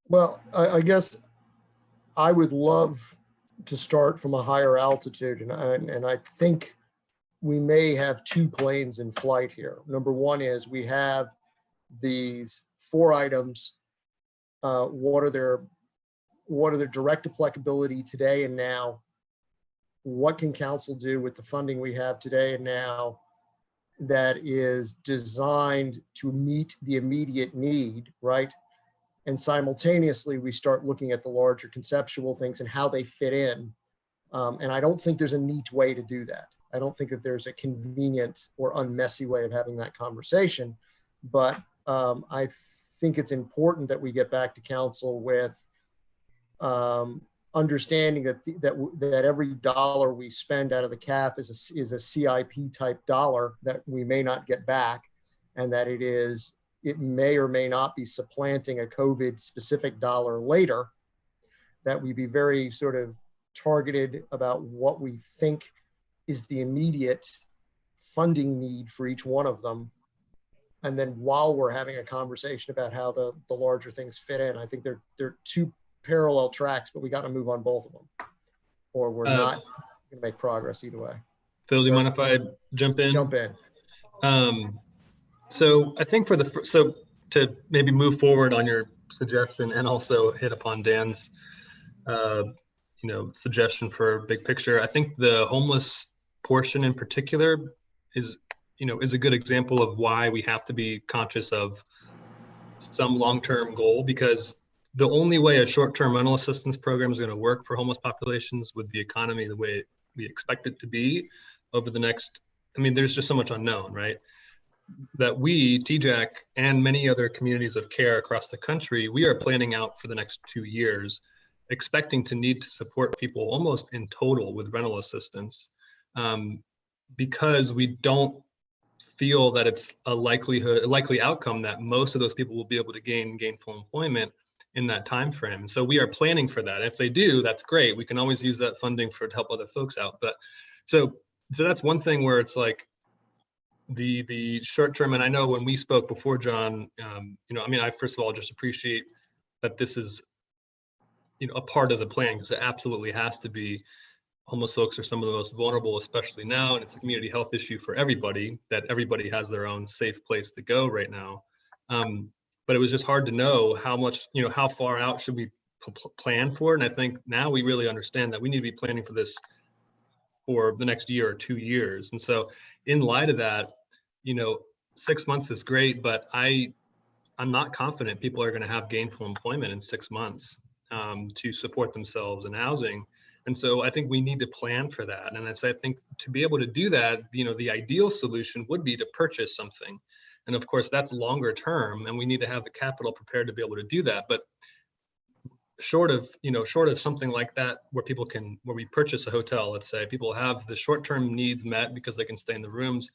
Well, I guess I would love to start from a higher altitude, and I think we may have 2 planes in flight here. Number one is we have these 4 items. What are their direct applicability today and now? What can council do with the funding we have today and now that is designed to meet the immediate need, right? And simultaneously, we start looking at the larger conceptual things and how they fit in. And I don't think there's a neat way to do that. I don't think that there's a convenient or unmessy way of having that conversation. But I think it's important that we get back to council with understanding that every dollar we spend out of the CAF is a CIP type dollar that we may not get back, and that it may or may not be supplanting a COVID specific dollar later, that we be very sort of targeted about what we think is the immediate funding need for each one of them. And then while we're having a conversation about how the larger things fit in, I think they're 2 parallel tracks, but we got to move on both of them, or we're not going to make progress either way. Phil, do you mind if I jump in? Jump in. So I think so to maybe move forward on your suggestion and also hit upon Dan's, suggestion for big picture. I think the homeless portion in particular is a good example of why we have to be conscious of some long-term goal, because the only way a short-term rental assistance program is going to work for homeless populations with the economy the way we expect it to be over the next, there's just so much unknown, right? That we, TJAC, and many other communities of care across the country, we are planning out for the next 2 years, expecting to need to support people almost in total with rental assistance, because we don't feel that it's a likely outcome that most of those people will be able to gain gainful employment in that time frame. So we are planning for that. If they do, that's great. We can always use that funding to help other folks out. But so that's one thing where it's like the short term. And I know when we spoke before, John, I first of all just appreciate that this is a part of the plan, because it absolutely has to be. Homeless folks are some of the most vulnerable, especially now, and it's a community health issue for everybody, that everybody has their own safe place to go right now. But it was just hard to know how much, how far out should we plan for. And I think now we really understand that we need to be planning for this for the next year or 2 years. And so in light of that, 6 months is great, but I'm not confident people are going to have gainful employment in 6 months to support themselves in housing. And so I think we need to plan for that. And I think to be able to do that, the ideal solution would be to purchase something. And of course, that's longer term, and we need to have the capital prepared to be able to do that. But short of something like that, where we purchase a hotel, let's say, people have the short-term needs met because they can stay in the rooms,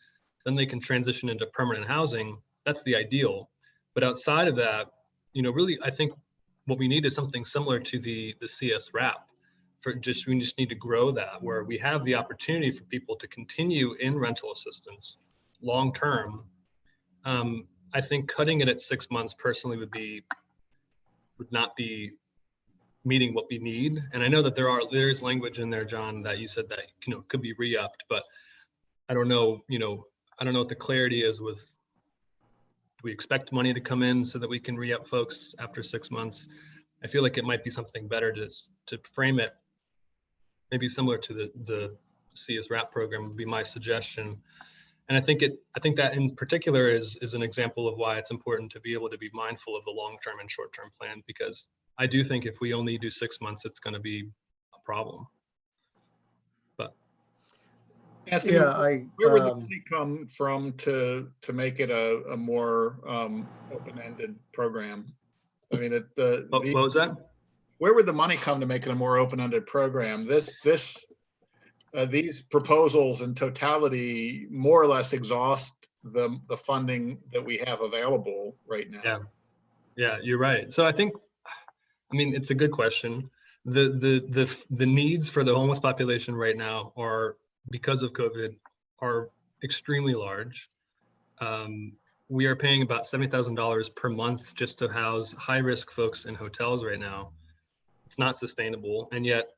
then they can transition into permanent housing. That's the ideal. But outside of that, really, I think what we need is something similar to the CS wrap. We just need to grow that, where we have the opportunity for people to continue in rental assistance long term. I think cutting it at 6 months personally would not be meeting what we need. And I know that there's language in there, John, that you said that could be re-upped, but I don't know what the clarity is with, do we expect money to come in so that we can re-up folks after 6 months? I feel like it might be something better to frame it maybe similar to the CS wrap program would be my suggestion. And I think that in particular is an example of why it's important to be able to be mindful of the long-term and short-term plan, because I do think if we only do 6 months, it's going to be a problem. But Anthony, Yeah, where would the money come from to make it a more open-ended program? I mean, what was that? Where would the money come to make it a more open-ended program? These proposals in totality more or less exhaust the funding that we have available right now. Yeah, you're right. So I mean, it's a good question. The needs for the homeless population right now are, because of COVID, are extremely large. We are paying about $70,000 per month just to house high-risk folks in hotels right now. It's not sustainable, and yet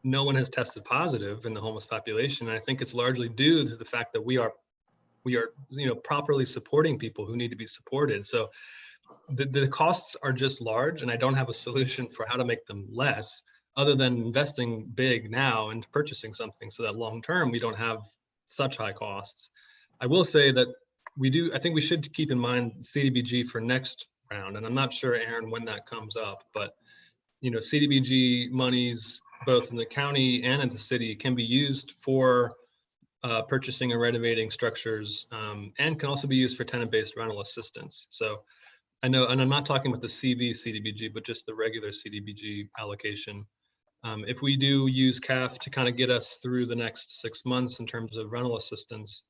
no one has tested positive in the homeless population. And I think it's largely due to the fact that we are properly supporting people who need to be supported. So the costs are just large, and I don't have a solution for how to make them less, other than investing big now and purchasing something so that long term we don't have such high costs. I will say that I think we should keep in mind CDBG for next round, and I'm not sure, Aaron, when that comes up, but CDBG monies both in the county and in the city can be used for purchasing and renovating structures, and can also be used for tenant-based rental assistance. So I know, and I'm not talking about the CV CDBG, but just the regular CDBG allocation. If we do use CAF to kind of get us through the next 6 months in terms of rental assistance,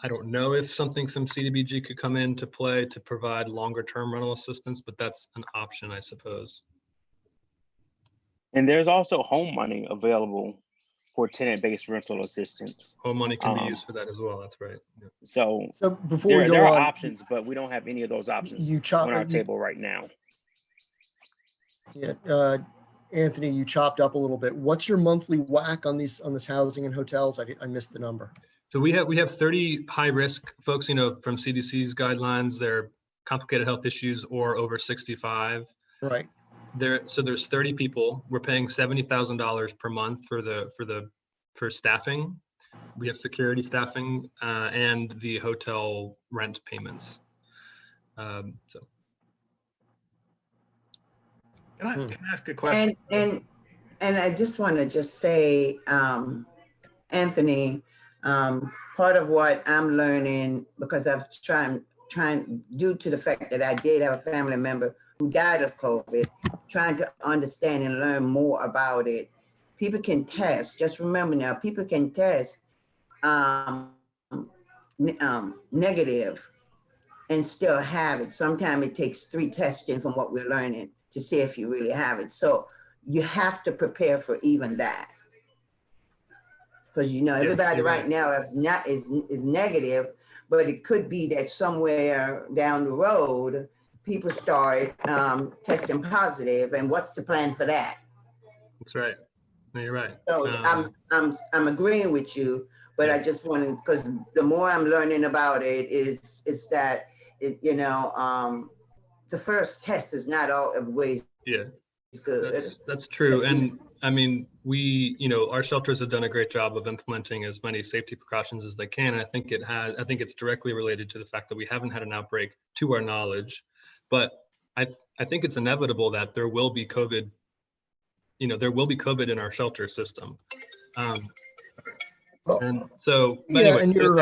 I don't know if something from CDBG could come into play to provide longer term rental assistance, but that's an option, I suppose. And there's also home money available for tenant-based rental assistance. Home money can be used for that as well. That's right. Yeah. So before we go there are on, options, but we don't have any of those options on our table right now. Yeah, Anthony, you chopped up a little bit. What's your monthly whack on this housing and hotels? I missed the number. So we have 30 high risk folks, from CDC's guidelines. They're complicated health issues or over 65. Right. So there's 30 people. We're paying $70,000 per month for staffing. We have security staffing and the hotel rent payments. So. Can I ask a question? And I just want to say, Anthony, part of what I'm learning, because I've trying due to the fact that I did have a family member who died of COVID, trying to understand and learn more about it. People can test. Just remember now, people can test negative and still have it. Sometimes it takes 3 testing from what we're learning to see if you really have it. So you have to prepare for even that. Because everybody right now is negative, but it could be that somewhere down the road, people start testing positive, and what's the plan for that? That's right. No, you're right. So I'm agreeing with you, but I just want to, because the more I'm learning about it is that the first test is not always good. That's true. And I mean, our shelters have done a great job of implementing as many safety precautions as they can. And I think it's directly related to the fact that we haven't had an outbreak to our knowledge, but I think it's inevitable that there will be COVID, there will be COVID in our shelter system. And so, yeah, anyway,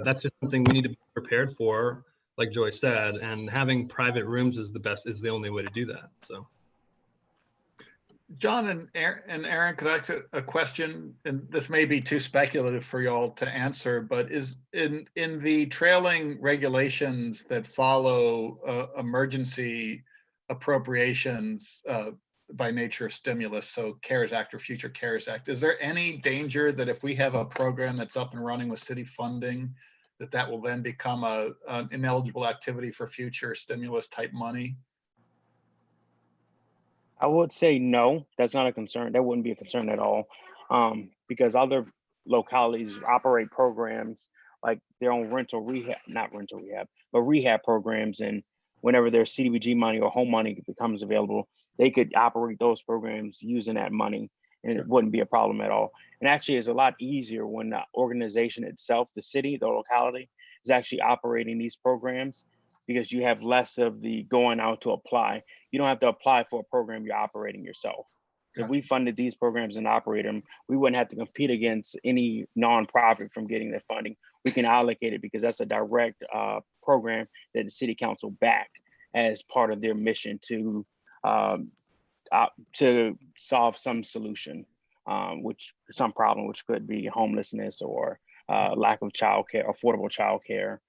that's just something we need to be prepared for, like Joy said, and having private rooms is the only way to do that. So. John and Aaron, could I ask a question? And this may be too speculative for y'all to answer, but is in the trailing regulations that follow emergency appropriations by nature of stimulus, so CARES Act or future CARES Act, is there any danger that if we have a program that's up and running with city funding, that will then become an ineligible activity for future stimulus type money? I would say no, that's not a concern. That wouldn't be a concern at all, because other localities operate programs like their own rehab programs. And whenever their CDBG money or home money becomes available, they could operate those programs using that money. and it wouldn't be a problem at all. And actually, it's a lot easier when the organization itself, the city, the locality, is actually operating these programs, because you have less of the going out to apply. You don't have to apply for a program you're operating yourself. So if we funded these programs and operate them, we wouldn't have to compete against any nonprofit from getting their funding. We can allocate it because that's a direct program that the city council backed as part of their mission to solve some solution, some problem, which could be homelessness or lack of childcare, affordable childcare,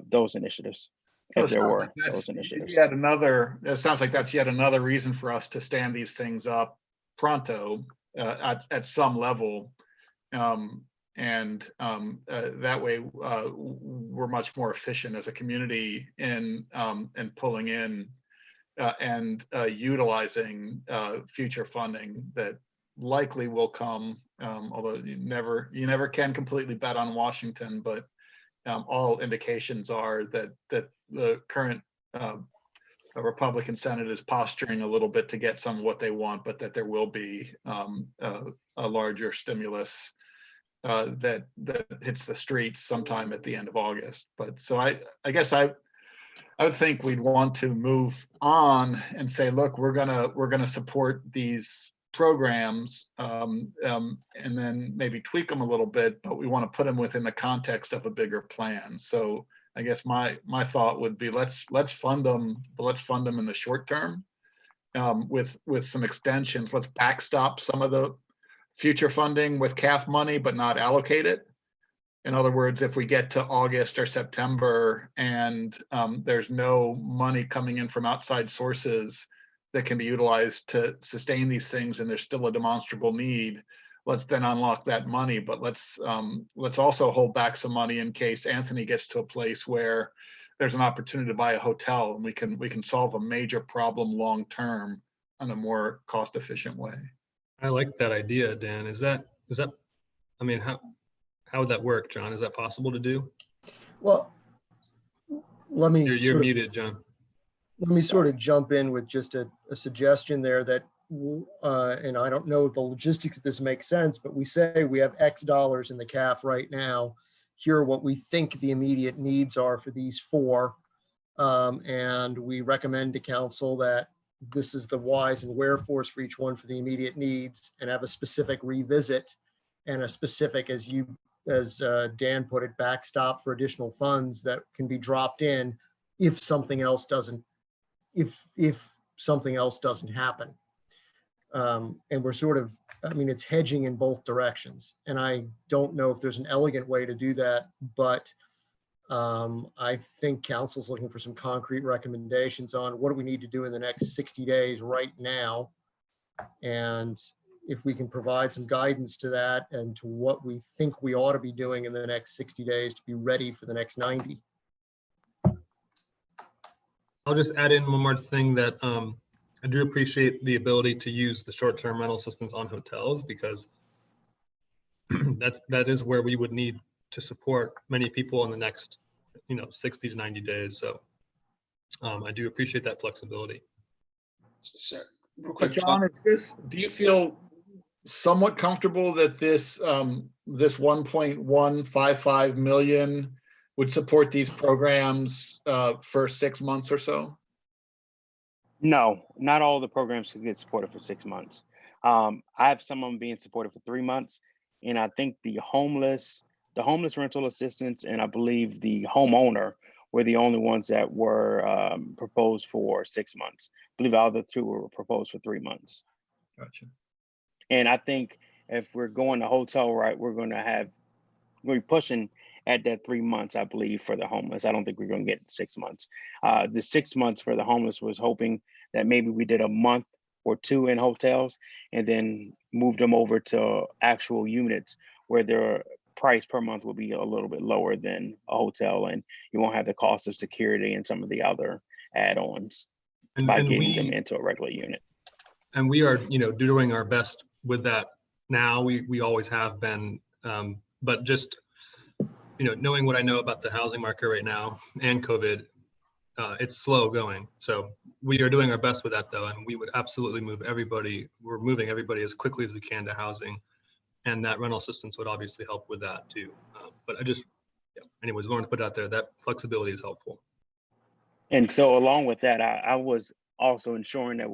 those initiatives. If there were those initiatives. It sounds like that's yet another reason for us to stand these things up pronto at some level. That way we're much more efficient as a community in pulling in and utilizing future funding that likely will come, although you never can completely bet on Washington, but all indications are that the current Republican Senate is posturing a little bit to get some of what they want, but that there will be a larger stimulus that hits the streets sometime at the end of August. But so I guess I would think we'd want to move on and say, look, we're gonna support these programs and then maybe tweak them a little bit, but we want to put them within the context of a bigger plan. So I guess my thought would be let's fund them, but let's fund them in the short term with some extensions. Let's backstop some of the future funding with CAF money, but not allocate it. In other words, if we get to August or September and there's no money coming in from outside sources that can be utilized to sustain these things, and there's still a demonstrable need, let's then unlock that money. But let's also hold back some money in case Anthony gets to a place where there's an opportunity to buy a hotel, and we can solve a major problem long term in a more cost efficient way. I like that idea, Dan. Is that I mean, how would that work, John? Is that possible to do? Well, let me You're muted, John. Let me sort of jump in with just a suggestion there that, and I don't know if the logistics of this makes sense, but we say we have X dollars in the CAF right now. Here are what we think the immediate needs are for these four. And we recommend to council that this is the whys and wherefores for each one for the immediate needs, and have a specific revisit and a specific, as Dan put it, backstop for additional funds that can be dropped in if something else doesn't happen. And we're sort of, I mean, it's hedging in both directions. And I don't know if there's an elegant way to do that, but I think council's looking for some concrete recommendations on what do we need to do in the next 60 days right now. And if we can provide some guidance to that and to what we think we ought to be doing in the next 60 days to be ready for the next 90. I'll just add in one more thing that I do appreciate the ability to use the short-term rental assistance on hotels, because that is where we would need to support many people in the next 60 to 90 days. So I do appreciate that flexibility. So, real But quick, John, do you feel somewhat comfortable that this 1.155 million would support these programs for 6 months or so? No, not all the programs can get supported for 6 months. I have some of them being supported for 3 months, and I think the homeless rental assistance, and I believe the homeowner were the only ones that were proposed for 6 months. I believe the other two were proposed for 3 months. Gotcha. And I think if we're going to hotel, right, we're pushing at that 3 months, I believe, for the homeless. I don't think we're going to get 6 months. The 6 months for the homeless was hoping that maybe we did a month or two in hotels and then moved them over to actual units where their price per month will be a little bit lower than a hotel, and you won't have the cost of security and some of the other add-ons by getting them into a regular unit. And we are, doing our best with that now. We always have been, but just, knowing what I know about the housing market right now and COVID, it's slow going. So we are doing our best with that though, and we would absolutely move everybody. We're moving everybody as quickly as we can to housing, and that rental assistance would obviously help with that too. But I just, yeah, anyways, wanted to put out there that flexibility is helpful. And so along with that, I was also ensuring that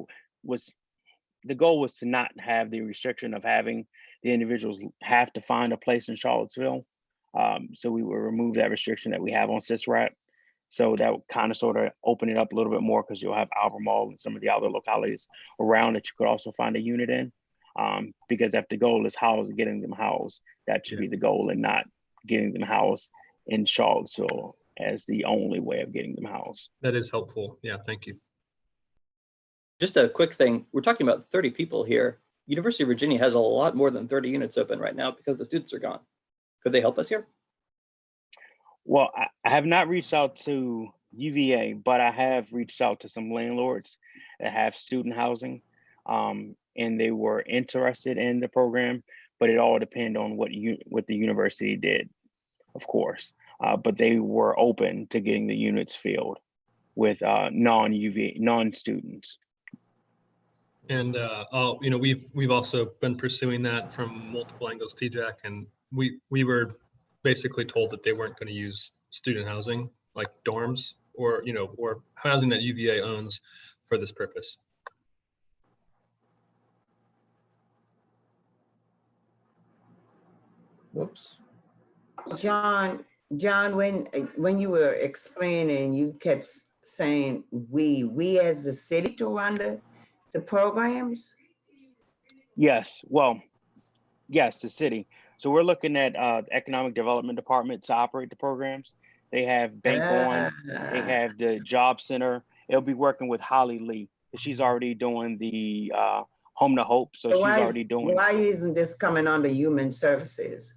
the goal was to not have the restriction of having the individuals have to find a place in Charlottesville. So we will remove that restriction that we have on CISRAP. So that would kind of sort of open it up a little bit more, because you'll have Albemarle and some of the other localities around that you could also find a unit in. Because if the goal is getting them housed, that should be the goal, and not getting them housed in Charlottesville as the only way of getting them housed. That is helpful. Yeah, thank you. Just a quick thing. We're talking about 30 people here. University of Virginia has a lot more than 30 units open right now because the students are gone. Could they help us here? Well, I have not reached out to UVA, but I have reached out to some landlords that have student housing, and they were interested in the program, but it all depends on what the university did, of course. But they were open to getting the units filled with non-students. And you know, we've also been pursuing that from multiple angles, TJAC, and we were basically told that they weren't going to use student housing like dorms or housing that UVA owns for this purpose. Whoops. John, when you were explaining, you kept saying we as the city to run the programs? Yes, well, yes, the city. So we're looking at the Economic Development Department to operate the programs. They have Bank On, they have the Job Center. It'll be working with Holly Lee. She's already doing the Home to Hope, so she's already doing. Why isn't this coming under Human Services?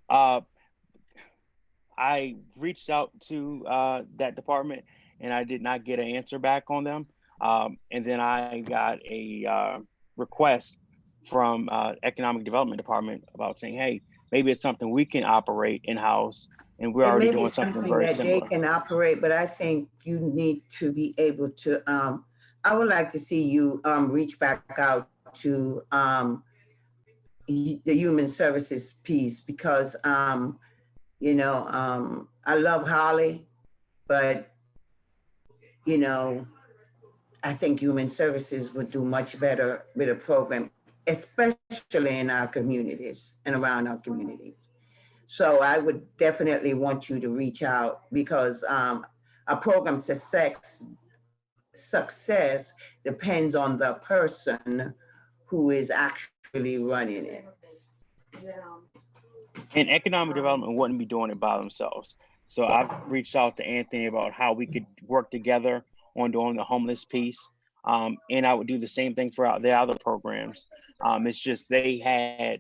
I reached out to that department, and I did not get an answer back on them. And then I got a request from Economic Development Department about saying, hey, maybe it's something we can operate in-house, and we're already doing something very similar. They can operate, but I think you need to be able to, I would like to see you reach back out to the Human Services piece, because, I love Holly, but, I think Human Services would do much better with a program, especially in our communities and around our communities. So I would definitely want you to reach out, because our program success depends on the person who is actually running it. And economic development wouldn't be doing it by themselves. So I've reached out to Anthony about how we could work together on doing the homeless piece. And I would do the same thing for the other programs. It's just I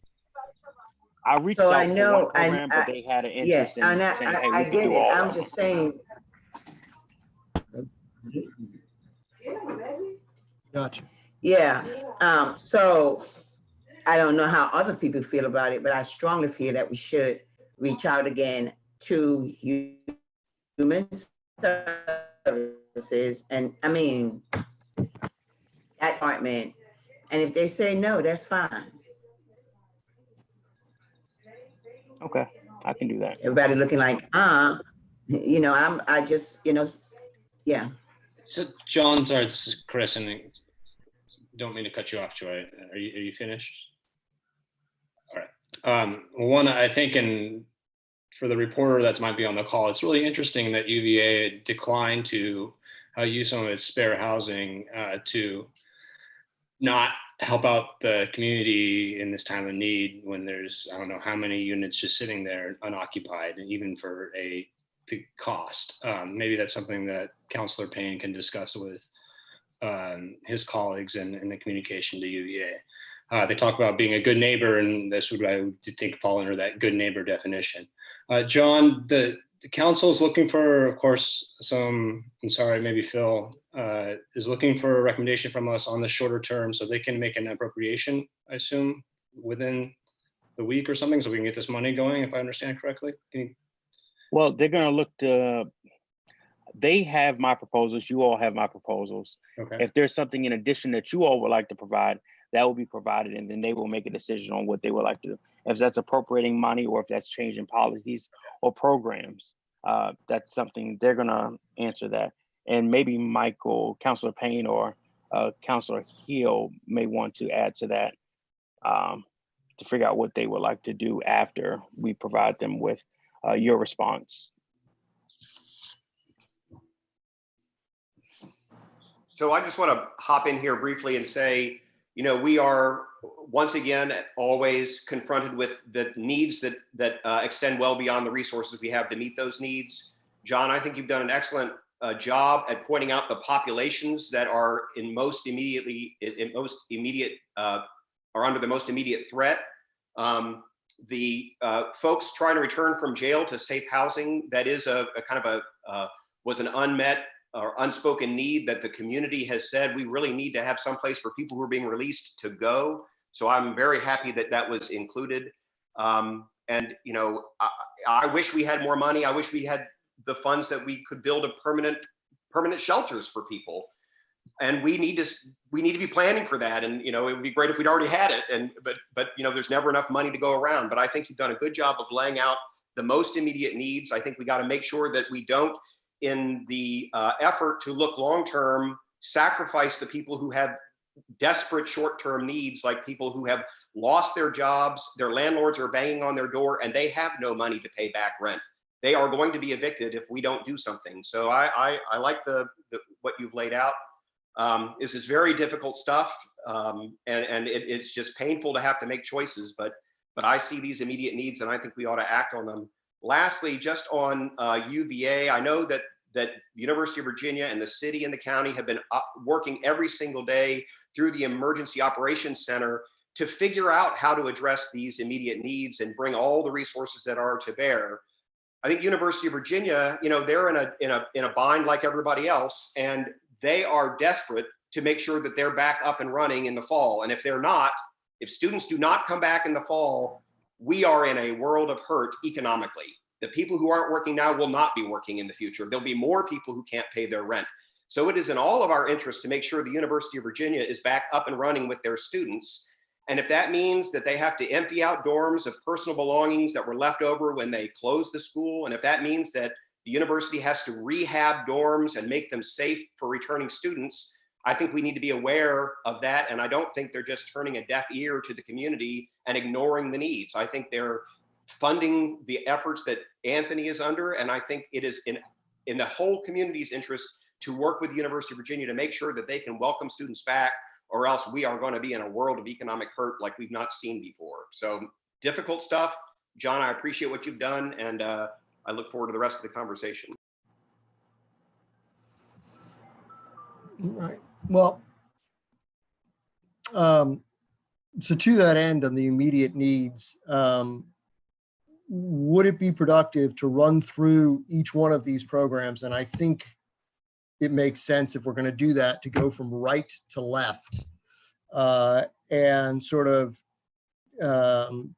reached out to one program, but they had an interest in saying, hey, we could do all of them. I'm just saying. Gotcha. Yeah. So I don't know how other people feel about it, but I strongly feel that we should reach out again to Human Services, and I mean, that department. And if they say no, that's fine. Okay, I can do that. Everybody looking like, yeah. So John, sorry, this is Chris, and don't mean to cut you off, Joy. Are you finished? All right. One, I think, and for the reporter that might be on the call, it's really interesting that UVA declined to use some of its spare housing to not help out the community in this time of need, when there's, I don't know how many units just sitting there unoccupied, even for the cost. Maybe that's something that Councillor Payne can discuss with his colleagues in the communication to UVA. They talk about being a good neighbor, and this would, I would think, fall under that good neighbor definition. John, the council is looking for, of course, I'm sorry, maybe Phil is looking for a recommendation from us on the shorter term, so they can make an appropriation, I assume, within the week or something, so we can get this money going, if I understand correctly. Well, they're going to look to They have my proposals, you all have my proposals. Okay. If there's something in addition that you all would like to provide, that will be provided, and then they will make a decision on what they would like to do. If that's appropriating money or if that's changing policies or programs, that's something they're gonna answer that. And maybe Michael, Councilor Payne, or Councilor Hill may want to add to that to figure out what they would like to do after we provide them with your response. So I just want to hop in here briefly and say, you know, we are once again always confronted with the needs that extend well beyond the resources we have to meet those needs. John, I think you've done an excellent job at pointing out the populations that are are under the most immediate threat. The folks trying to return from jail to safe housing, that is a kind of was an unmet or unspoken need that the community has said we really need to have some place for people who are being released to go. So I'm very happy that that was included. And you know, I wish we had more money. I wish we had the funds that we could build a permanent shelters for people. And we need to be planning for that. And you know, it would be great if we'd already had it. And but you know, there's never enough money to go around. But I think you've done a good job of laying out the most immediate needs. I think we got to make sure that we don't, in the effort to look long-term, sacrifice the people who have desperate short-term needs, like people who have lost their jobs, their landlords are banging on their door, and they have no money to pay back rent. They are going to be evicted if we don't do something. So I like what you've laid out. This is very difficult stuff, and it's just painful to have to make choices, but I see these immediate needs, and I think we ought to act on them. Lastly, just on UVA, I know that the University of Virginia and the city and the county have been working every single day through the Emergency Operations Center to figure out how to address these immediate needs and bring all the resources that are to bear. I think University of Virginia, you know, they're in a bind like everybody else, and they are desperate to make sure that they're back up and running in the fall. And if they're not, if students do not come back in the fall, we are in a world of hurt economically. The people who aren't working now will not be working in the future. There'll be more people who can't pay their rent. So it is in all of our interest to make sure the University of Virginia is back up and running with their students. And if that means that they have to empty out dorms of personal belongings that were left over when they closed the school, and if that means that the university has to rehab dorms and make them safe for returning students, I think we need to be aware of that. And I don't think they're just turning a deaf ear to the community and ignoring the needs. I think they're funding the efforts that Anthony is under. And I think it is in the whole community's interest to work with the University of Virginia to make sure that they can welcome students back, or else we are going to be in a world of economic hurt like we've not seen before. So difficult stuff. John, I appreciate what you've done, and I look forward to the rest of the conversation. Right. Well, so to that end, on the immediate needs, would it be productive to run through each one of these programs? And I think it makes sense, if we're going to do that, to go from right to left and sort of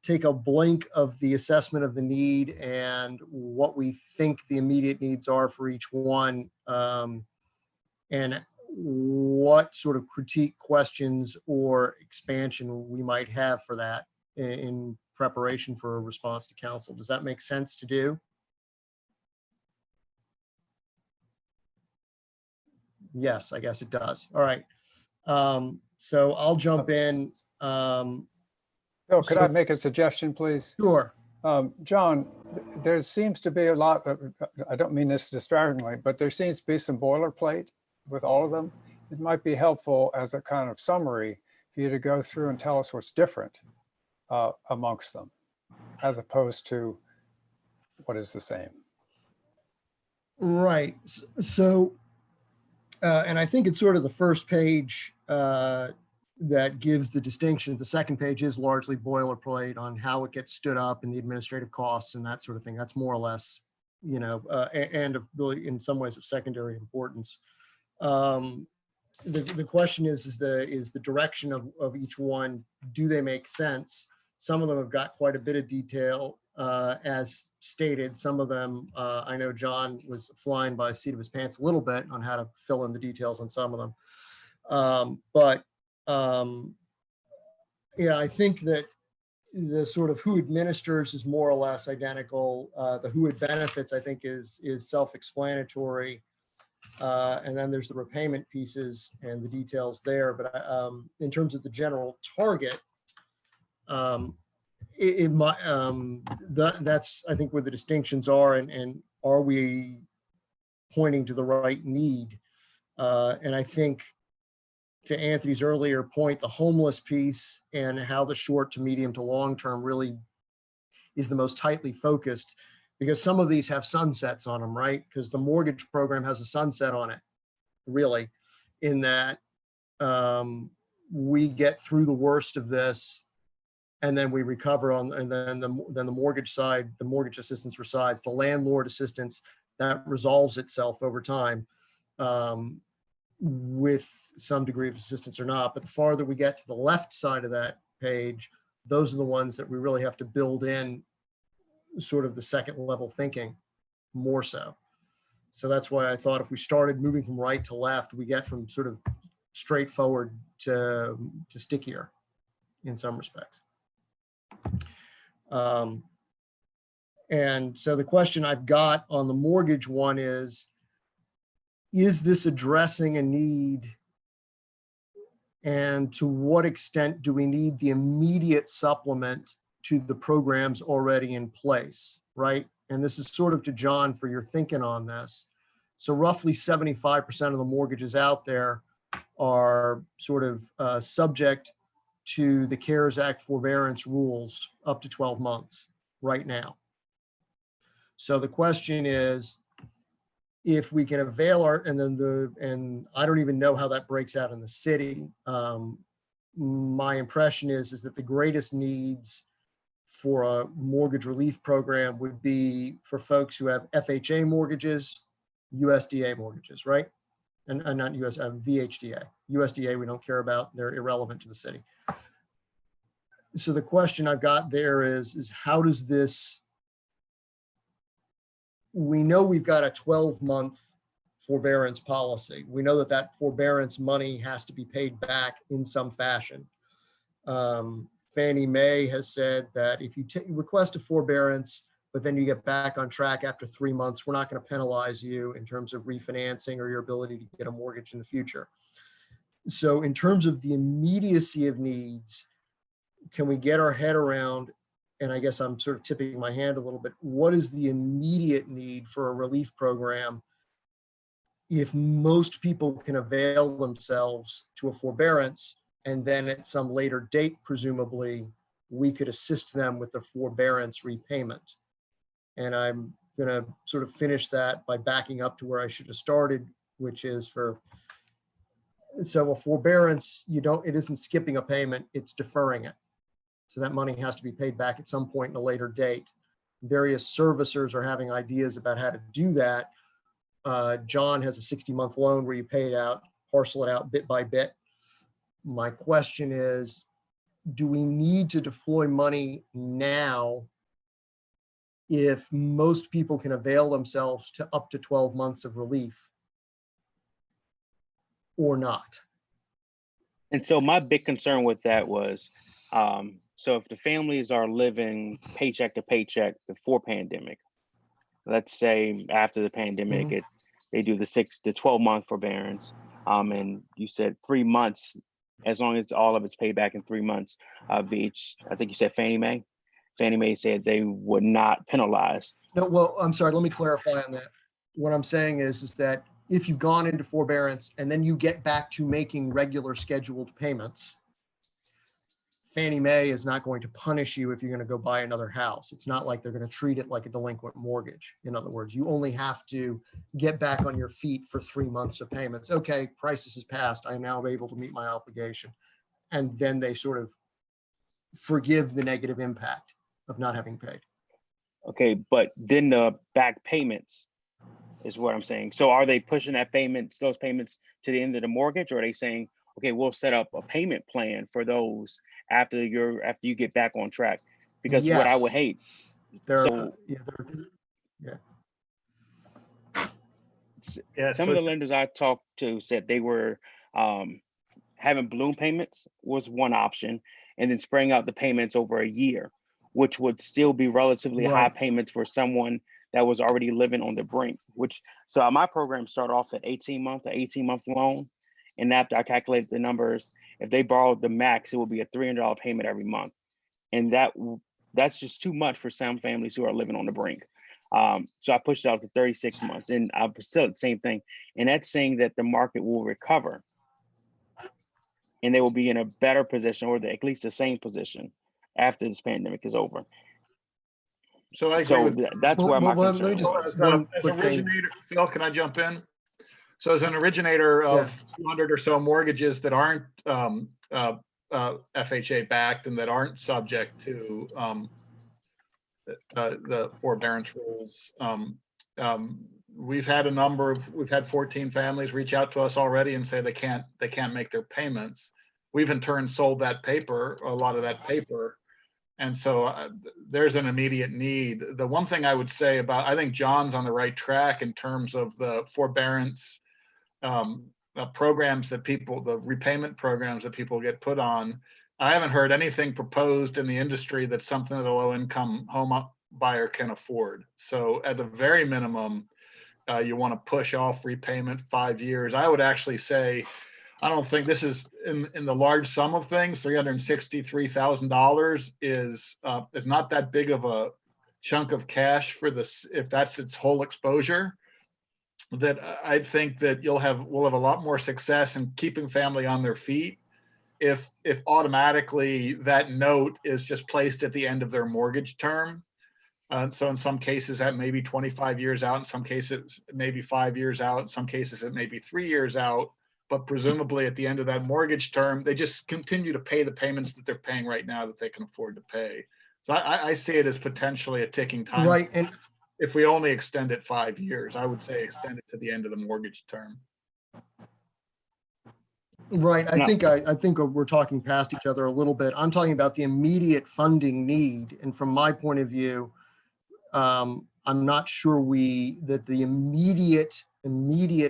take a blink of the assessment of the need and what we think the immediate needs are for each one, and what sort of critique, questions, or expansion we might have for that in preparation for a response to council. Does that make sense to do? Yes, I guess it does. All right. So I'll jump in. Bill, could I make a suggestion, please? Sure. John, there seems to be a lot of, I don't mean this disparagingly, but there seems to be some boilerplate with all of them. It might be helpful as a kind of summary for you to go through and tell us what's different amongst them, as opposed to what is the same. Right. So, and I think it's sort of the first page that gives the distinction. The second page is largely boilerplate on how it gets stood up and the administrative costs and that sort of thing. That's more or less, you know, and of really in some ways of secondary importance. The question is the direction of each one, do they make sense? Some of them have got quite a bit of detail. as stated. Some of them, I know John was flying by the seat of his pants a little bit on how to fill in the details on some of them. Yeah, I think that the sort of who administers is more or less identical. The who it benefits, I think, is self-explanatory. And then there's the repayment pieces and the details there. But in terms of the general target, that's, I think, where the distinctions are, and are we pointing to the right need? And I think, to Anthony's earlier point, the homeless piece and how the short to medium to long term really is the most tightly focused, because some of these have sunsets on them, right? Because the mortgage program has a sunset on it, really, in that we get through the worst of this, and then we recover on, and then the mortgage side, the mortgage assistance resides. The landlord assistance, that resolves itself over time with some degree of assistance or not. But the farther we get to the left side of that page, those are the ones that we really have to build in sort of the second level thinking more so. So that's why I thought if we started moving from right to left, we get from sort of straightforward to stickier in some respects. And so the question I've got on the mortgage one is this addressing a need? And to what extent do we need the immediate supplement to the programs already in place, right? And this is sort of to John for your thinking on this. So roughly 75% of the mortgages out there are sort of subject to the CARES Act forbearance rules up to 12 months right now. So the question is, if we can avail our, and I don't even know how that breaks out in the city. My impression is that the greatest needs for a mortgage relief program would be for folks who have FHA mortgages, USDA mortgages, right? And not US, VHDA. USDA we don't care about, they're irrelevant to the city. So the question I've got there is how does this, we know we've got a 12-month forbearance policy. We know that that forbearance money has to be paid back in some fashion. Fannie Mae has said that if you request a forbearance, but then you get back on track after 3 months, we're not going to penalize you in terms of refinancing or your ability to get a mortgage in the future. So in terms of the immediacy of needs, can we get our head around, and I guess I'm sort of tipping my hand a little bit, what is the immediate need for a relief program if most people can avail themselves to a forbearance, and then at some later date, presumably, we could assist them with the forbearance repayment? And I'm going to sort of finish that by backing up to where I should have started, which is so a forbearance, it isn't skipping a payment, it's deferring it. So that money has to be paid back at some point in a later date. Various servicers are having ideas about how to do that. John has a 60-month loan where you pay it out, parcel it out bit by bit. My question is, do we need to deploy money now if most people can avail themselves to up to 12 months of relief or not? And so my big concern with that was, so if the families are living paycheck to paycheck before pandemic, let's say after the pandemic, they do the 6 to 12 month forbearance, and you said 3 months, as long as all of it's paid back in 3 months of each. I think you said Fannie Mae. Fannie Mae said they would not penalize. No, well, I'm sorry, let me clarify on that. What I'm saying is that if you've gone into forbearance and then you get back to making regular scheduled payments, Fannie Mae is not going to punish you if you're going to go buy another house. It's not like they're going to treat it like a delinquent mortgage. In other words, you only have to get back on your feet for 3 months of payments. Okay, crisis has passed. I am now able to meet my obligation. And then they sort of forgive the negative impact of not having paid. Okay, but then the back payments is what I'm saying. So are they pushing those payments to the end of the mortgage, or are they saying, okay, we'll set up a payment plan for those after you get back on track? Because what I would hate So some of the lenders I talked to said they were having balloon payments was one option, and then spreading out the payments over a year, which would still be relatively high payments for someone that was already living on the brink. So my program started off at 18-month loan, and after I calculated the numbers, if they borrowed the max, it would be a $300 payment every month, and that's just too much for some families who are living on the brink. So I pushed it out to 36 months, and I still the same thing. And that's saying that the market will recover and they will be in a better position, or at least the same position after this pandemic is over. So I agree with that's where my concern was. As originator, Phil, can I jump in? So as an originator of 200 or so mortgages that aren't FHA backed and that aren't subject to the forbearance rules. We've had 14 families reach out to us already and say they can't make their payments. We've in turn sold a lot of that paper. And so there's an immediate need. The one thing I would say I think John's on the right track in terms of the forbearance programs the repayment programs that people get put on. I haven't heard anything proposed in the industry that's something that a low-income home buyer can afford. So at the very minimum, you want to push off repayment 5 years. I would actually say, I don't think this is in the large sum of things. $363,000 is not that big of a chunk of cash for this if that's its whole exposure. That I think that we'll have a lot more success in keeping family on their feet if automatically that note is just placed at the end of their mortgage term. So in some cases that may be 25 years out, in some cases maybe 5 years out, in some cases it may be 3 years out, but presumably at the end of that mortgage term, they just continue to pay the payments that they're paying right now that they can afford to pay. So I see it as potentially a ticking time. Right. And if we only extend it 5 years, I would say extend it to the end of the mortgage term. Right. I think we're talking past each other a little bit. I'm talking about the immediate funding need. And from my point of view, I'm not sure that the immediate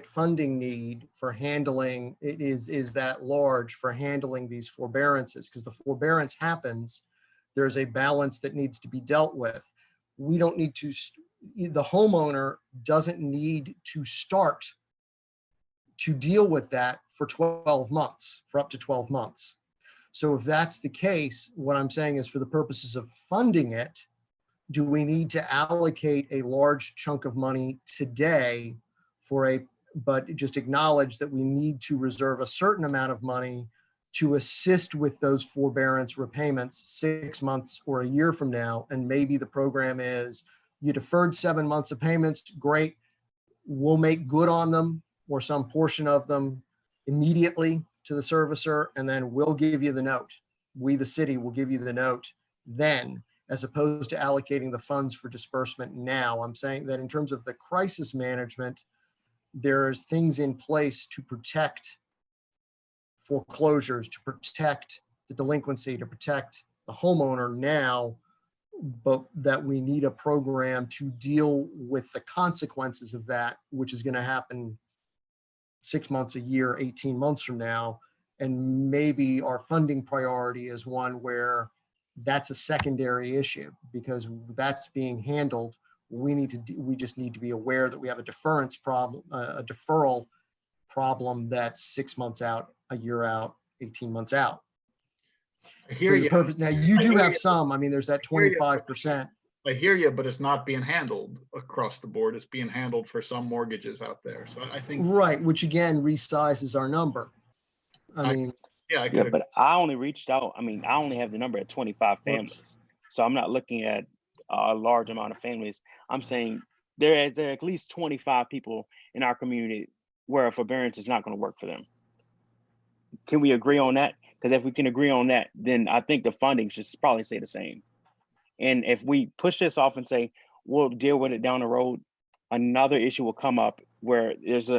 funding need for handling it is that large for handling these forbearances, because the forbearance happens, there's a balance that needs to be dealt with. We don't need to, the homeowner doesn't need to start to deal with that for 12 months, for up to 12 months. So if that's the case, what I'm saying is for the purposes of funding it, do we need to allocate a large chunk of money today but just acknowledge that we need to reserve a certain amount of money to assist with those forbearance repayments 6 months or a year from now? And maybe the program is you deferred 7 months of payments, great, we'll make good on them or some portion of them immediately to the servicer, and then we'll give you the note. We, the city, will give you the note then, as opposed to allocating the funds for disbursement now. I'm saying that in terms of the crisis management, there's things in place to protect foreclosures, to protect the delinquency, to protect the homeowner now, but that we need a program to deal with the consequences of that, which is going to happen 6 months, a year, 18 months from now. And maybe our funding priority is one where that's a secondary issue because that's being handled. We just need to be aware that we have a deference problem, a deferral problem that's 6 months out, a year out, 18 months out. I hear you. Now you do have some, I mean, there's that 25%. I hear you, but it's not being handled across the board. It's being handled for some mortgages out there. So I think. Right, which again, resizes our number. But I only reached out. I mean, I only have the number at 25 families. So I'm not looking at a large amount of families. I'm saying there are at least 25 people in our community where a forbearance is not going to work for them. Can we agree on that? Because if we can agree on that, then I think the funding should probably stay the same. And if we push this off and say, we'll deal with it down the road, another issue will come up where there's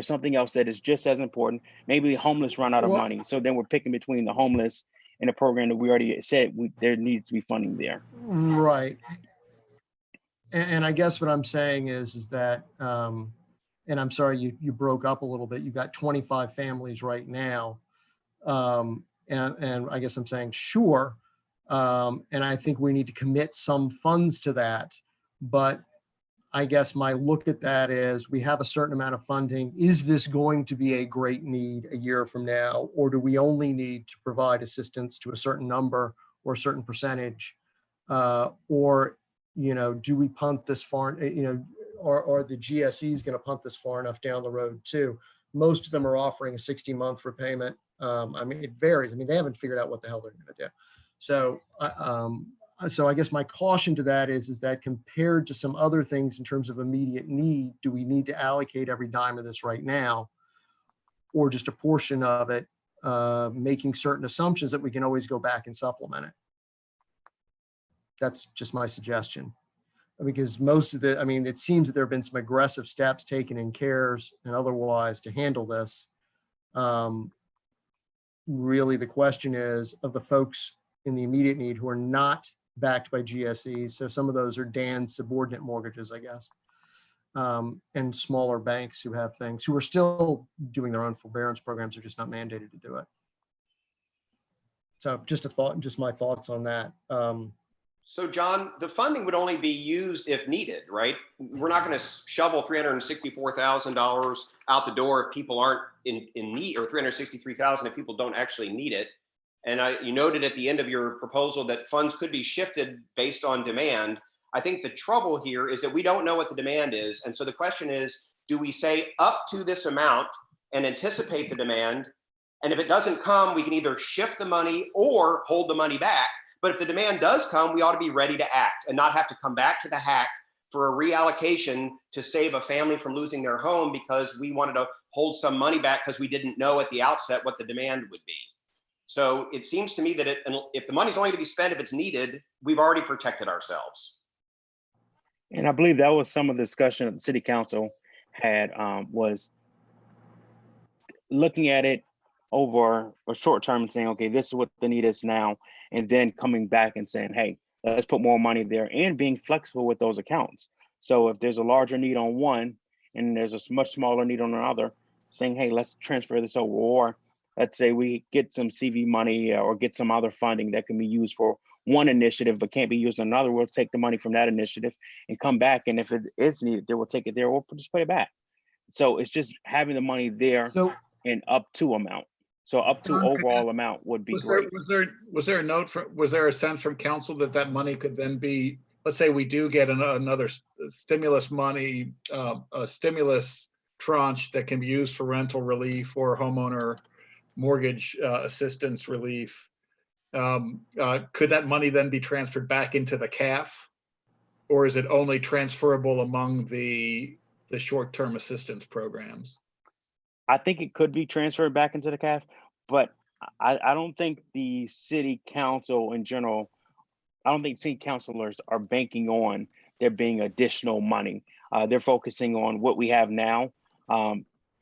something else that is just as important. Maybe the homeless run out of money. So then we're picking between the homeless in a program that we already said there needs to be funding there. Right. And I guess what I'm saying is that, and I'm sorry, you broke up a little bit. You've got 25 families right now. And I guess I'm saying, sure. And I think we need to commit some funds to that. But I guess my look at that is we have a certain amount of funding. Is this going to be a great need a year from now? Or do we only need to provide assistance to a certain number or a certain percentage? Or, do we punt this far, or the GSEs going to punt this far enough down the road too? Most of them are offering a 60-month repayment. I mean, it varies. I mean, they haven't figured out what the hell they're going to do. So, so I guess my caution to that is that compared to some other things in terms of immediate need, do we need to allocate every dime of this right now, or just a portion of it, making certain assumptions that we can always go back and supplement it? That's just my suggestion. Because most of it seems that there have been some aggressive steps taken in CARES and otherwise to handle this. Really, the question is of the folks in the immediate need who are not backed by GSEs. So some of those are Dan's subordinate mortgages, I guess, and smaller banks who have things, who are still doing their own forbearance programs, are just not mandated to do it. So just a thought, just my thoughts on that. So John, the funding would only be used if needed, right? We're not going to shovel $364,000 out the door if people aren't in need, or $363,000 if people don't actually need it. And you noted at the end of your proposal that funds could be shifted based on demand. I think the trouble here is that we don't know what the demand is. And so the question is, do we say up to this amount and anticipate the demand? And if it doesn't come, we can either shift the money or hold the money back. But if the demand does come, we ought to be ready to act and not have to come back to the HAC for a reallocation to save a family from losing their home because we wanted to hold some money back because we didn't know at the outset what the demand would be. So it seems to me that if the money's only to be spent if it's needed, we've already protected ourselves. And I believe that was some of the discussion that the city council had, was looking at it over a short term and saying, okay, this is what the need is now, and then coming back and saying, hey, let's put more money there, and being flexible with those accounts. So if there's a larger need on one and there's a much smaller need on another, saying, hey, let's transfer this over. Or let's say we get some CV money or get some other funding that can be used for one initiative but can't be used on another. We'll take the money from that initiative and come back, and if it is needed, they will take it there or just put it back. So it's just having the money there and up to amount. So up to overall amount would be great. Was there a note was there a sense from council that money could then be, let's say we do get another stimulus money, a stimulus tranche that can be used for rental relief or homeowner mortgage assistance relief. Could that money then be transferred back into the CAF, or is it only transferable among the short-term assistance programs? I think it could be transferred back into the CAF, but I don't think the city council in general, I don't think city councilors are banking on there being additional money. They're focusing on what we have now,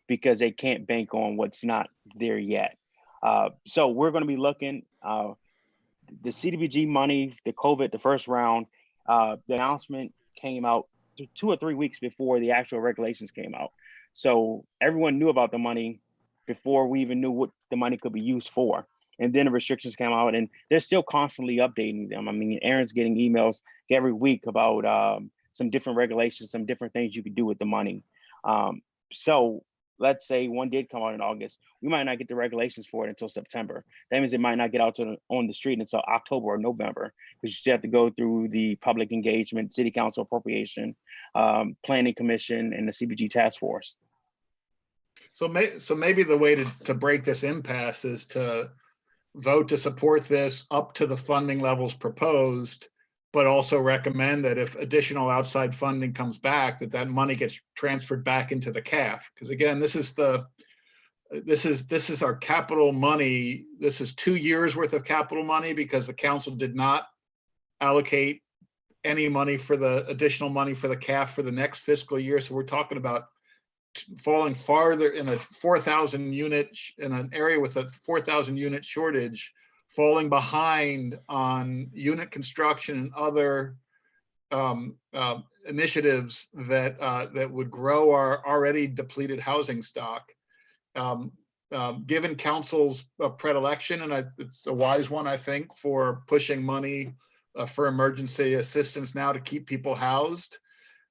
because they can't bank on what's not there yet. So we're going to be looking, the CDBG money, the COVID, the first round, the announcement came out 2 or 3 weeks before the actual regulations came out. So everyone knew about the money before we even knew what the money could be used for. And then the restrictions came out, and they're still constantly updating them. I mean, Aaron's getting emails every week about some different regulations, some different things you could do with the money. So let's say one did come out in August, we might not get the regulations for it until September. That means it might not get out on the street until October or November, because you still have to go through the public engagement, city council appropriation, planning commission, and the CBG task force. So maybe the way to break this impasse is to vote to support this up to the funding levels proposed, but also recommend that if additional outside funding comes back, that money gets transferred back into the CAF. Because again, this is our capital money. This is 2 years worth of capital money because the council did not allocate any money for the additional money for the CAF for the next fiscal year. So we're talking about falling farther in a 4,000 unit, in an area with a 4,000 unit shortage, falling behind on unit construction and other initiatives that that would grow our already depleted housing stock. Given council's predilection, and it's a wise one, I think, for pushing money for emergency assistance now to keep people housed,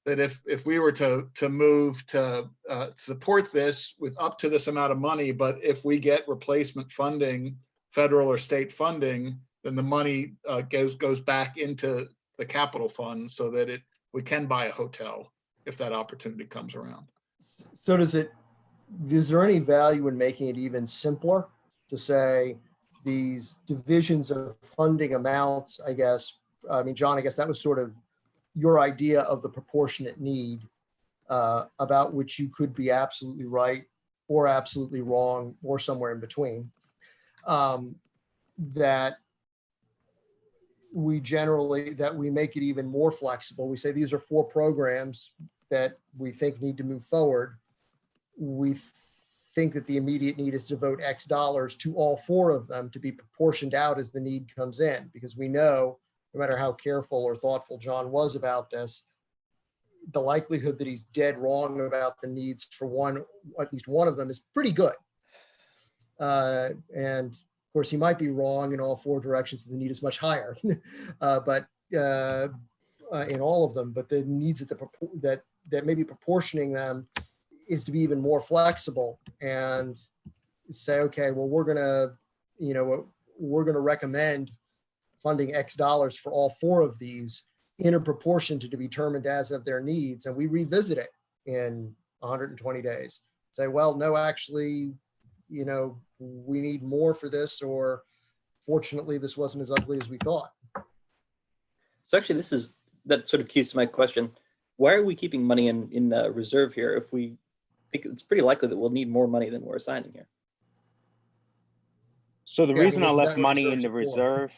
that if we were to move to support this with up to this amount of money, but if we get replacement funding, federal or state funding, then the money goes back into the capital fund so that we can buy a hotel if that opportunity comes around. So is there any value in making it even simpler to say these divisions of funding amounts, I guess, I mean, John, I guess that was sort of your idea of the proportionate need, about which you could be absolutely right or absolutely wrong or somewhere in between, that we make it even more flexible. We say these are 4 programs that we think need to move forward. We think that the immediate need is to devote X dollars to all 4 of them to be proportioned out as the need comes in, because we know, no matter how careful or thoughtful John was about this, the likelihood that he's dead wrong about the needs for at least one of them is pretty good. And of course, he might be wrong in all 4 directions. The need is much higher, but in all of them. But the needs that maybe proportioning them is to be even more flexible and say, okay, well, we're gonna recommend funding X dollars for all 4 of these in a proportion to be determined as of their needs, and we revisit it in 120 days. Say, well, no, actually, we need more for this, or fortunately, this wasn't as ugly as we thought. So actually, that sort of keys to my question. Why are we keeping money in reserve here if we think it's pretty likely that we'll need more money than we're assigning here? So the reason I left the money in the reserve,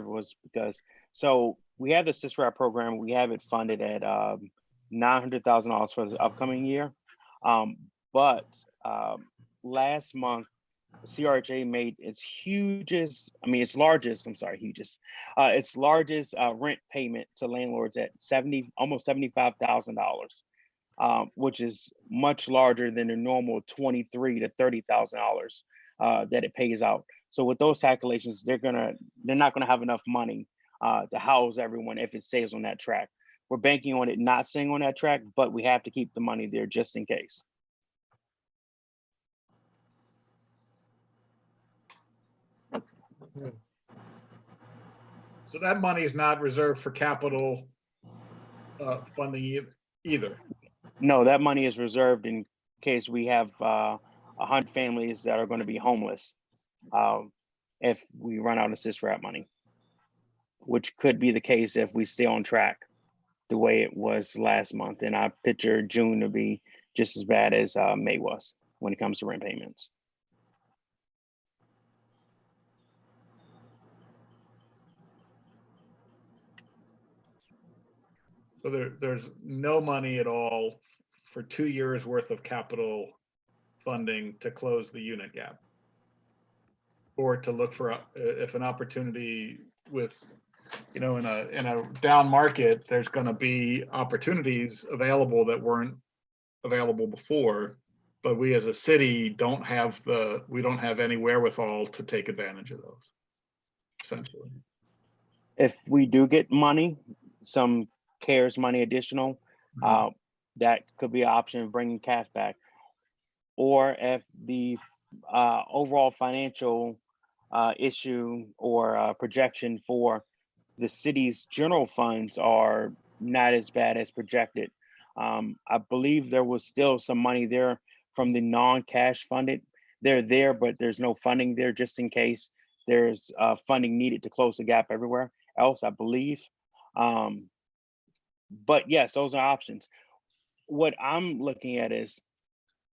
was because, so we have the SISRAP program, we have it funded at $900,000 for the upcoming year. But last month, CRHA made its largest rent payment to landlords at almost $75,000, which is much larger than the normal $23,000 to $30,000 that it pays out. So with those calculations, they're not gonna have enough money to house everyone if it stays on that track. We're banking on it not staying on that track, but we have to keep the money there just in case. So that money is not reserved for capital funding either. No, that money is reserved in case we have 100 families that are going to be homeless if we run out of SISRAP money, which could be the case if we stay on track the way it was last month. And I picture June to be just as bad as May was when it comes to rent payments. So there's no money at all for 2 years worth of capital funding to close the unit gap, or to look for if an opportunity with, in a down market, there's going to be opportunities available that weren't available before, but we as a city don't have any wherewithal to take advantage of those, essentially. If we do get money, some CARES money additional, that could be an option of bringing cash back. Or if the overall financial issue or projection for the city's general funds are not as bad as projected. I believe there was still some money there from the non-cash funded. They're there, but there's no funding there just in case there's funding needed to close the gap everywhere else, I believe. But yes, those are options. What I'm looking at is,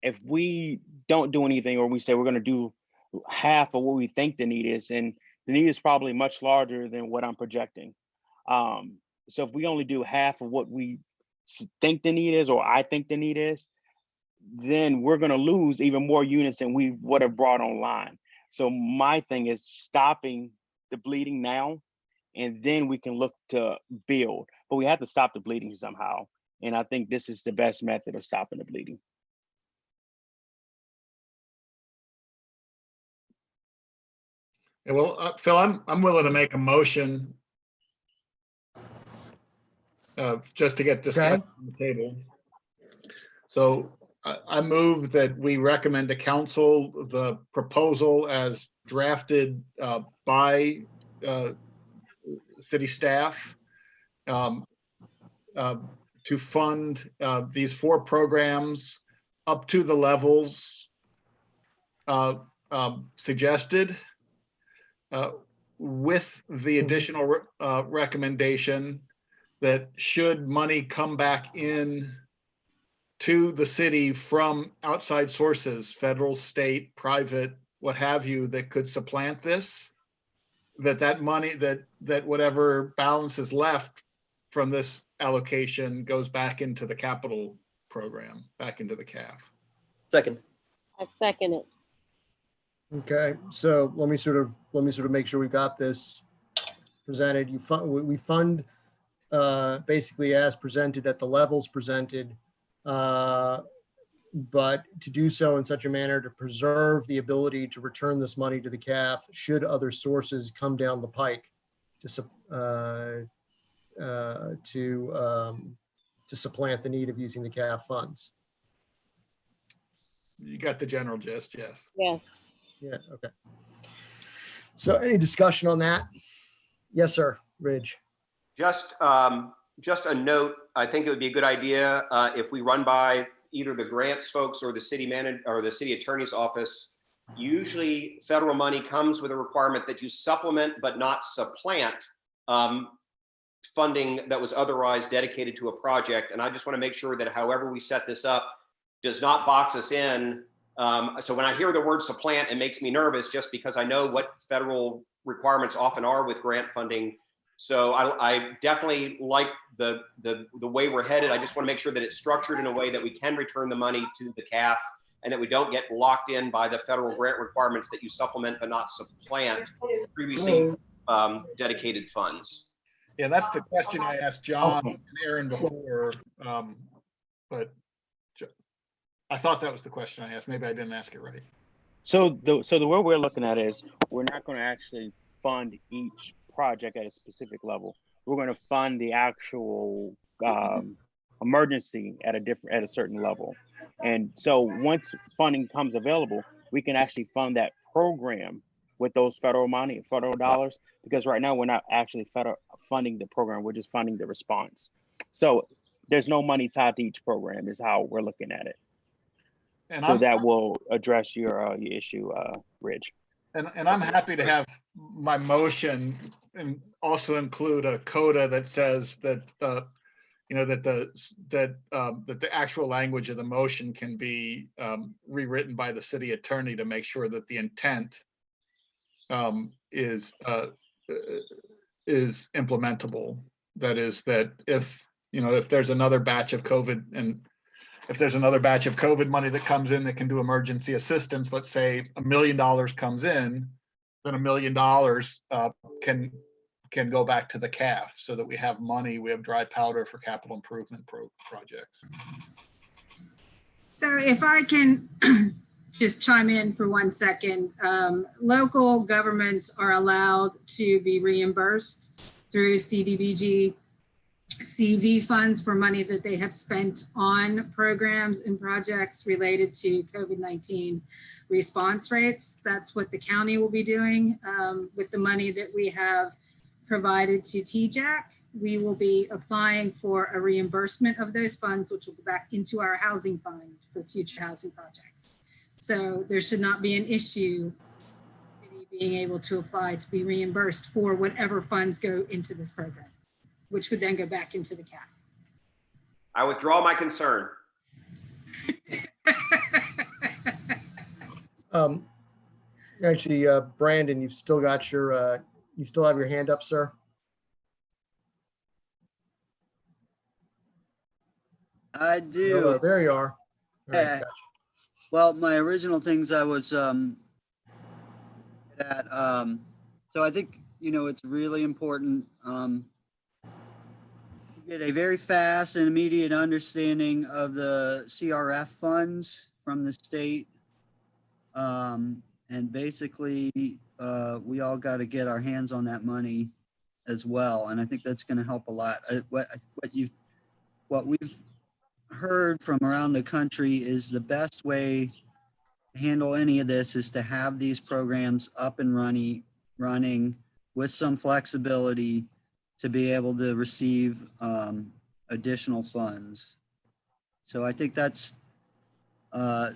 if we don't do anything, or we say we're going to do half of what we think the need is, and the need is probably much larger than what I'm projecting. So if we only do half of what we think the need is, or I think the need is, then we're going to lose even more units than we would have brought online. So my thing is stopping the bleeding now, and then we can look to build. But we have to stop the bleeding somehow. And I think this is the best method of stopping the bleeding. Yeah, well, Phil, I'm willing to make a motion just to get discussion on the table. So I move that we recommend to council the proposal as drafted by city staff to fund these 4 programs up to the levels suggested, with the additional recommendation that should money come back in to the city from outside sources, federal, state, private, what have you, that could supplant this, that money, that whatever balance is left from this allocation goes back into the capital program, back into the CAF. Second. I second it. Okay, so let me sort of make sure we've got this presented. We fund basically as presented at the levels presented, but to do so in such a manner to preserve the ability to return this money to the CAF should other sources come down the pike to supplant the need of using the CAF funds. You got the general gist, yes. Yes. Yeah, okay. So any discussion on that? Yes, sir, Ridge. Just a note, I think it would be a good idea if we run by either the grants folks or the city manager or the city attorney's office. Usually federal money comes with a requirement that you supplement but not supplant funding that was otherwise dedicated to a project. And I just want to make sure that however we set this up does not box us in. So when I hear the word supplant, it makes me nervous just because I know what federal requirements often are with grant funding. So I definitely like the way we're headed. I just want to make sure that it's structured in a way that we can return the money to the CAF and that we don't get locked in by the federal grant requirements that you supplement but not supplant previously dedicated funds. Yeah, that's the question I asked John and Aaron before, but I thought that was the question I asked. Maybe I didn't ask it right. So the way we're looking at it is we're not going to actually fund each project at a specific level. We're going to fund the actual emergency at a certain level. And so once funding comes available, we can actually fund that program with those federal dollars, because right now we're not actually funding the program, we're just funding the response. So there's no money tied to each program is how we're looking at it. And so that will address your issue, Ridge. And I'm happy to have my motion and also include a coda that says that that the actual language of the motion can be rewritten by the city attorney to make sure that the intent is implementable. That is, that if there's another batch of COVID, and if there's another batch of COVID money that comes in that can do emergency assistance, let's say $1 million comes in, then $1 million can go back to the CAF so that we have money, we have dry powder for capital improvement projects. So if I can just chime in for 1 second, local governments are allowed to be reimbursed through Cdbg CV funds for money that they have spent on programs and projects related to COVID-19 response rates. That's what the county will be doing with the money that we have provided to TJAC. We will be applying for a reimbursement of those funds, which will go back into our housing fund for future housing projects. So there should not be an issue being able to apply to be reimbursed for whatever funds go into this program, which would then go back into the CAF. I withdraw my concern. Actually, Brandon, you've still got your, you still have your hand up, sir? I do. Oh, there you are. All right, Yeah. gotcha. Well, my original things I was that, so I think, it's really important to get a very fast and immediate understanding of the CRF funds from the state. And basically, we all got to get our hands on that money as well. And I think that's going to help a lot. What we've heard from around the country is the best way to handle any of this is to have these programs up and running with some flexibility to be able to receive additional funds. So I think that's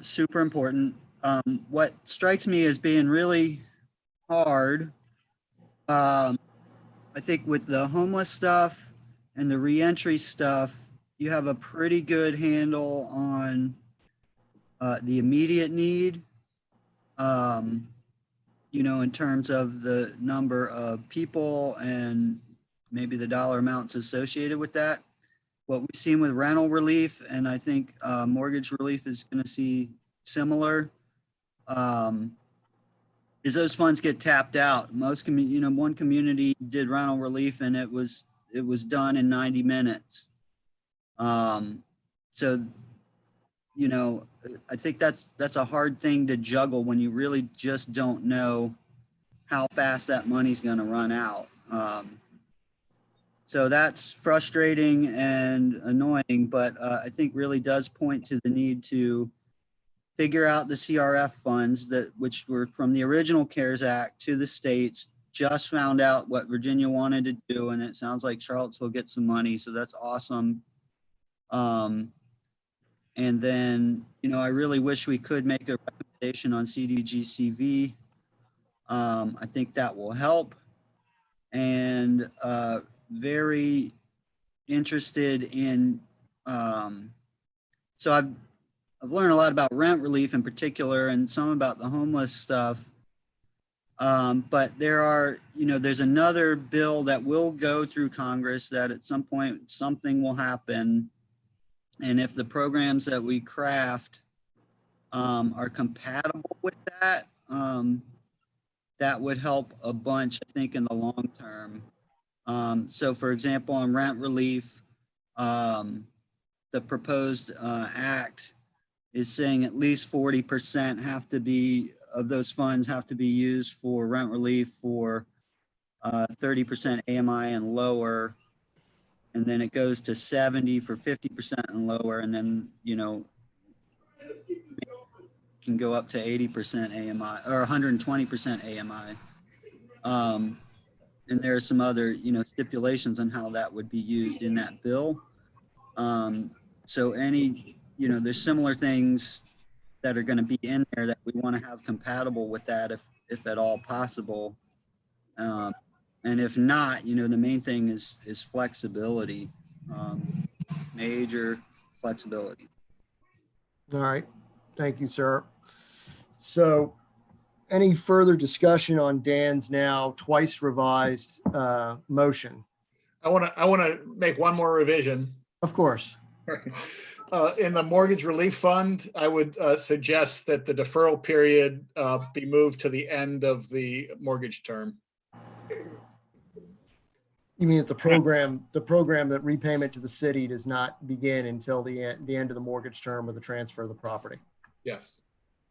super important. What strikes me as being really hard, I think with the homeless stuff and the reentry stuff, you have a pretty good handle on the immediate need, in terms of the number of people and maybe the dollar amounts associated with that. What we've seen with rental relief, and I think mortgage relief is going to see similar, is those funds get tapped out. Most one community did rental relief and it was done in 90 minutes. So, I think that's a hard thing to juggle when you really just don't know how fast that money's going to run out. So that's frustrating and annoying, but I think really does point to the need to figure out the CRF funds which were from the original CARES Act to the states. Just found out what Virginia wanted to do, and it sounds like Charlottesville gets some money, so that's awesome. And then, I really wish we could make a recommendation on Cdbg CV. I think that will help. And very interested in, so I've learned a lot about rent relief in particular and some about the homeless stuff. But there's another bill that will go through Congress that at some point something will happen. And if the programs that we craft are compatible with that, that would help a bunch, I think, in the long term. So for example, on rent relief, the proposed act is saying at least 40% of those funds have to be used for rent relief for 30% AMI and lower. And then it goes to 70 for 50% and lower. And then, can go up to 80% AMI or 120% AMI. And there are some other, stipulations on how that would be used in that bill. So there's similar things that are going to be in there that we want to have compatible with that if at all possible. And if not, the main thing is flexibility, major flexibility. All right. Thank you, sir. So any further discussion on Dan's now twice revised motion? I want to make one more revision. Of course. In the mortgage relief fund, I would suggest that the deferral period be moved to the end of the mortgage term. You mean that the program that repayment to the city does not begin until the end of the mortgage term or the transfer of the property? Yes.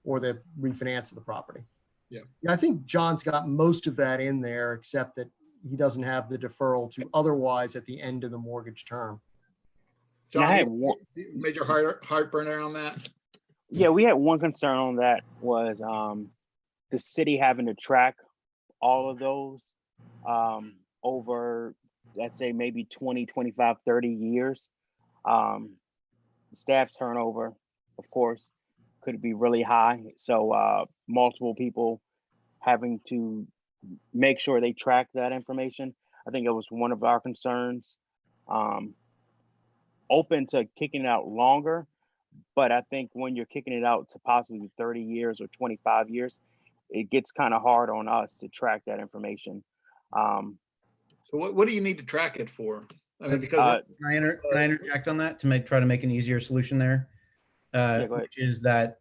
Or the refinance of the property? Yeah. I think John's got most of that in there, except that he doesn't have the deferral to otherwise at the end of the mortgage term. John, major heartburn on that? Yeah, we had one concern on that was the city having to track all of those over, let's say, maybe 20, 25, 30 years. Staff turnover, of course, could be really high. So multiple people having to make sure they track that information. I think it was one of our concerns. Open to kicking it out longer, but I think when you're kicking it out to possibly 30 years or 25 years, it gets kind of hard on us to track that information. So what do you need to track it for? I mean, because can I interject on that to try to make an easier solution there? Yeah, go ahead. Which is that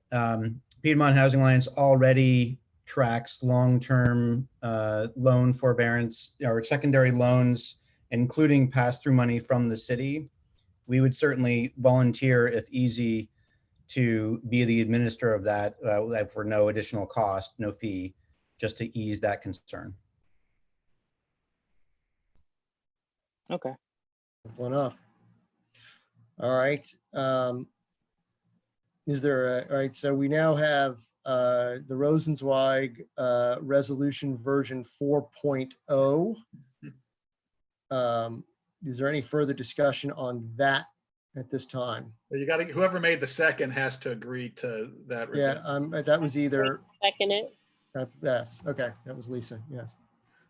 Piedmont Housing Alliance already tracks long-term loan forbearance or secondary loans, including pass-through money from the city, we would certainly volunteer, if easy, to be the administrator of that for no additional cost, no fee, just to ease that concern. Okay. Simple enough. All right. Is there all right, so we now have the Rosenzweig resolution version 4.0. Is there any further discussion on that at this time? Well, you got to, whoever made the second has to agree to that. Yeah, that was either. Second it. Yes, okay, that was Lisa, yes.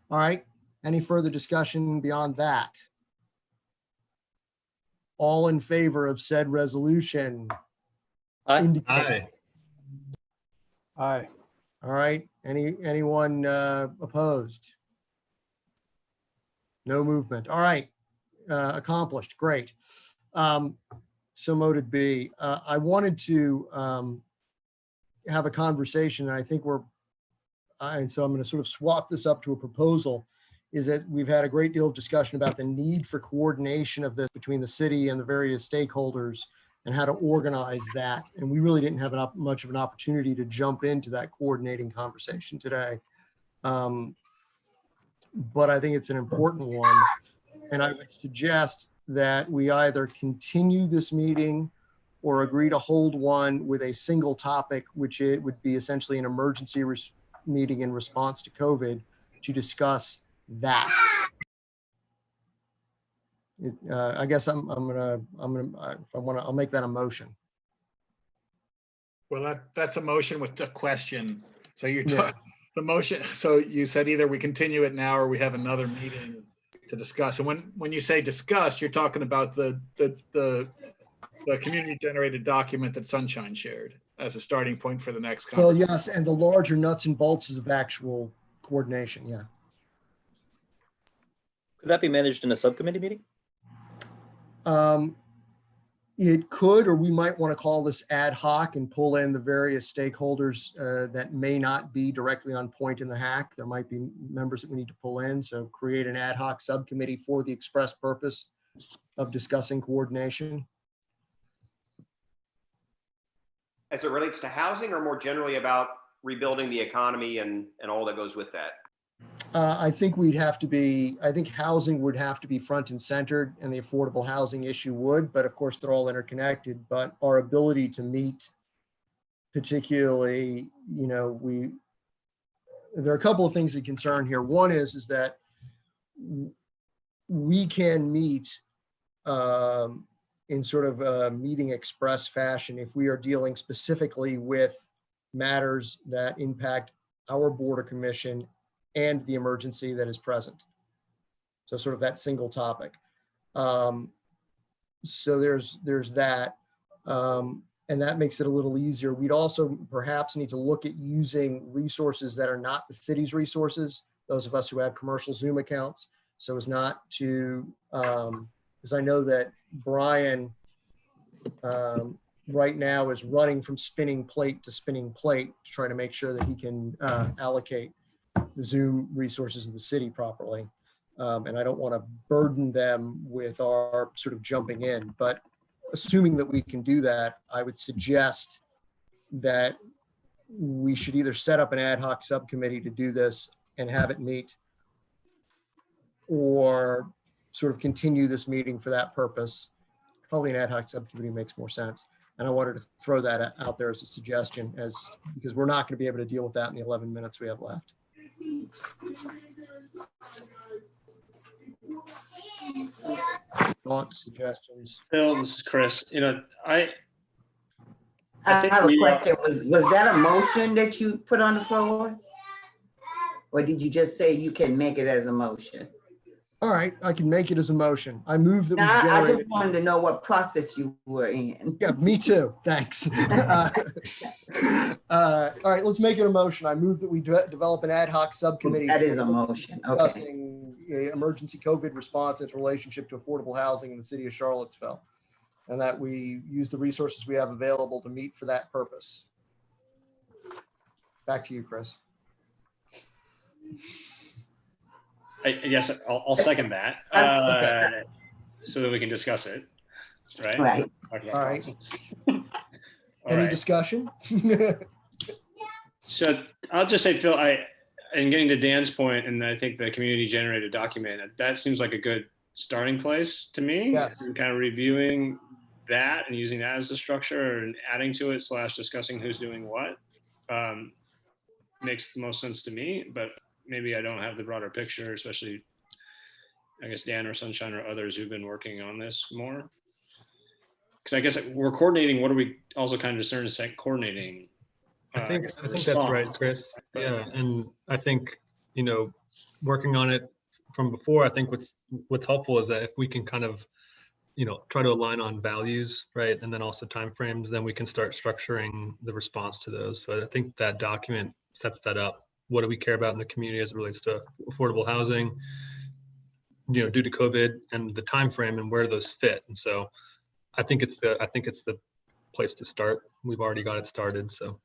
All right, any further discussion beyond that? All in favor of said resolution? Aye. Aye. Aye. All right, anyone opposed? No movement. All right, accomplished, great. So moted B. I wanted to have a conversation, and I think so I'm going to sort of swap this up to a proposal, is that we've had a great deal of discussion about the need for coordination of this between the city and the various stakeholders and how to organize that. And we really didn't have much of an opportunity to jump into that coordinating conversation today. But I think it's an important one. And I would suggest that we either continue this meeting or agree to hold one with a single topic, which it would be essentially an emergency meeting in response to COVID to discuss that. I guess I'll make that a motion. Well, that's a motion with the question. So you're talking the motion. So you said either we continue it now or we have another meeting to discuss. And when you say discuss, you're talking about the community generated document that Sunshine shared as a starting point for the next conference. Well, yes, and the larger nuts and bolts of actual coordination. Yeah. Could that be managed in a subcommittee meeting? It could, or we might want to call this ad hoc and pull in the various stakeholders that may not be directly on point in the HAC. There might be members that we need to pull in. So create an ad hoc subcommittee for the express purpose of discussing coordination. As it relates to housing, or more generally about rebuilding the economy and all that goes with that? I think housing would have to be front and centered, and the affordable housing issue would, but of course they're all interconnected. But our ability to meet, particularly, there are a couple of things that concern here. One is that we can meet in sort of a meeting express fashion if we are dealing specifically with matters that impact our board or commission and the emergency that is present. So sort of that single topic. So there's that. And that makes it a little easier. We'd also perhaps need to look at using resources that are not the city's resources, those of us who have commercial Zoom accounts, so as not to, because I know that Brian right now is running from spinning plate to spinning plate to try to make sure that he can allocate the Zoom resources of the city properly. And I don't want to burden them with our sort of jumping in, but assuming that we can do that, I would suggest that we should either set up an ad hoc subcommittee to do this and have it meet, or sort of continue this meeting for that purpose. Probably an ad hoc subcommittee makes more sense. And I wanted to throw that out there as a suggestion, because we're not going to be able to deal with that in the 11 minutes we have left. Thoughts, suggestions? Bill, this is Chris. I have a question. Was that a motion that you put on the floor? Or did you just say you can make it as a motion? All right, I can make it as a motion. I move that we I generate. just wanted to know what process you were in. Yeah, me too. Thanks. All right, let's make it a motion. I move that we develop an ad hoc subcommittee. That is a motion. Okay. Discussing emergency COVID response and its relationship to affordable housing in the city of Charlottesville, and that we use the resources we have available to meet for that purpose. Back to you, Chris. I guess I'll second that, so that we can discuss it, right? Right. Okay. All right. All Any right. discussion? So I'll just say, Phil, and getting to Dan's point, and I think the community generated document, that seems like a good starting place to me. Yes. And kind of reviewing that and using that as the structure and adding to it / discussing who's doing what makes the most sense to me, but maybe I don't have the broader picture, especially I guess Dan or Sunshine or others who've been working on this more. Because I guess we're coordinating. What are we also kind of discern as coordinating? I think that's right, Chris. Yeah, and I think, you know, working on it from before, I think what's helpful is that if we can kind of, you know, try to align on values, right, and then also timeframes, then we can start structuring the response to those. So I think that document sets that up. What do we care about in the community as it relates to affordable housing, you know, due to COVID, and the time frame and where those fit. And so I think it's the place to start. We've already got it started. So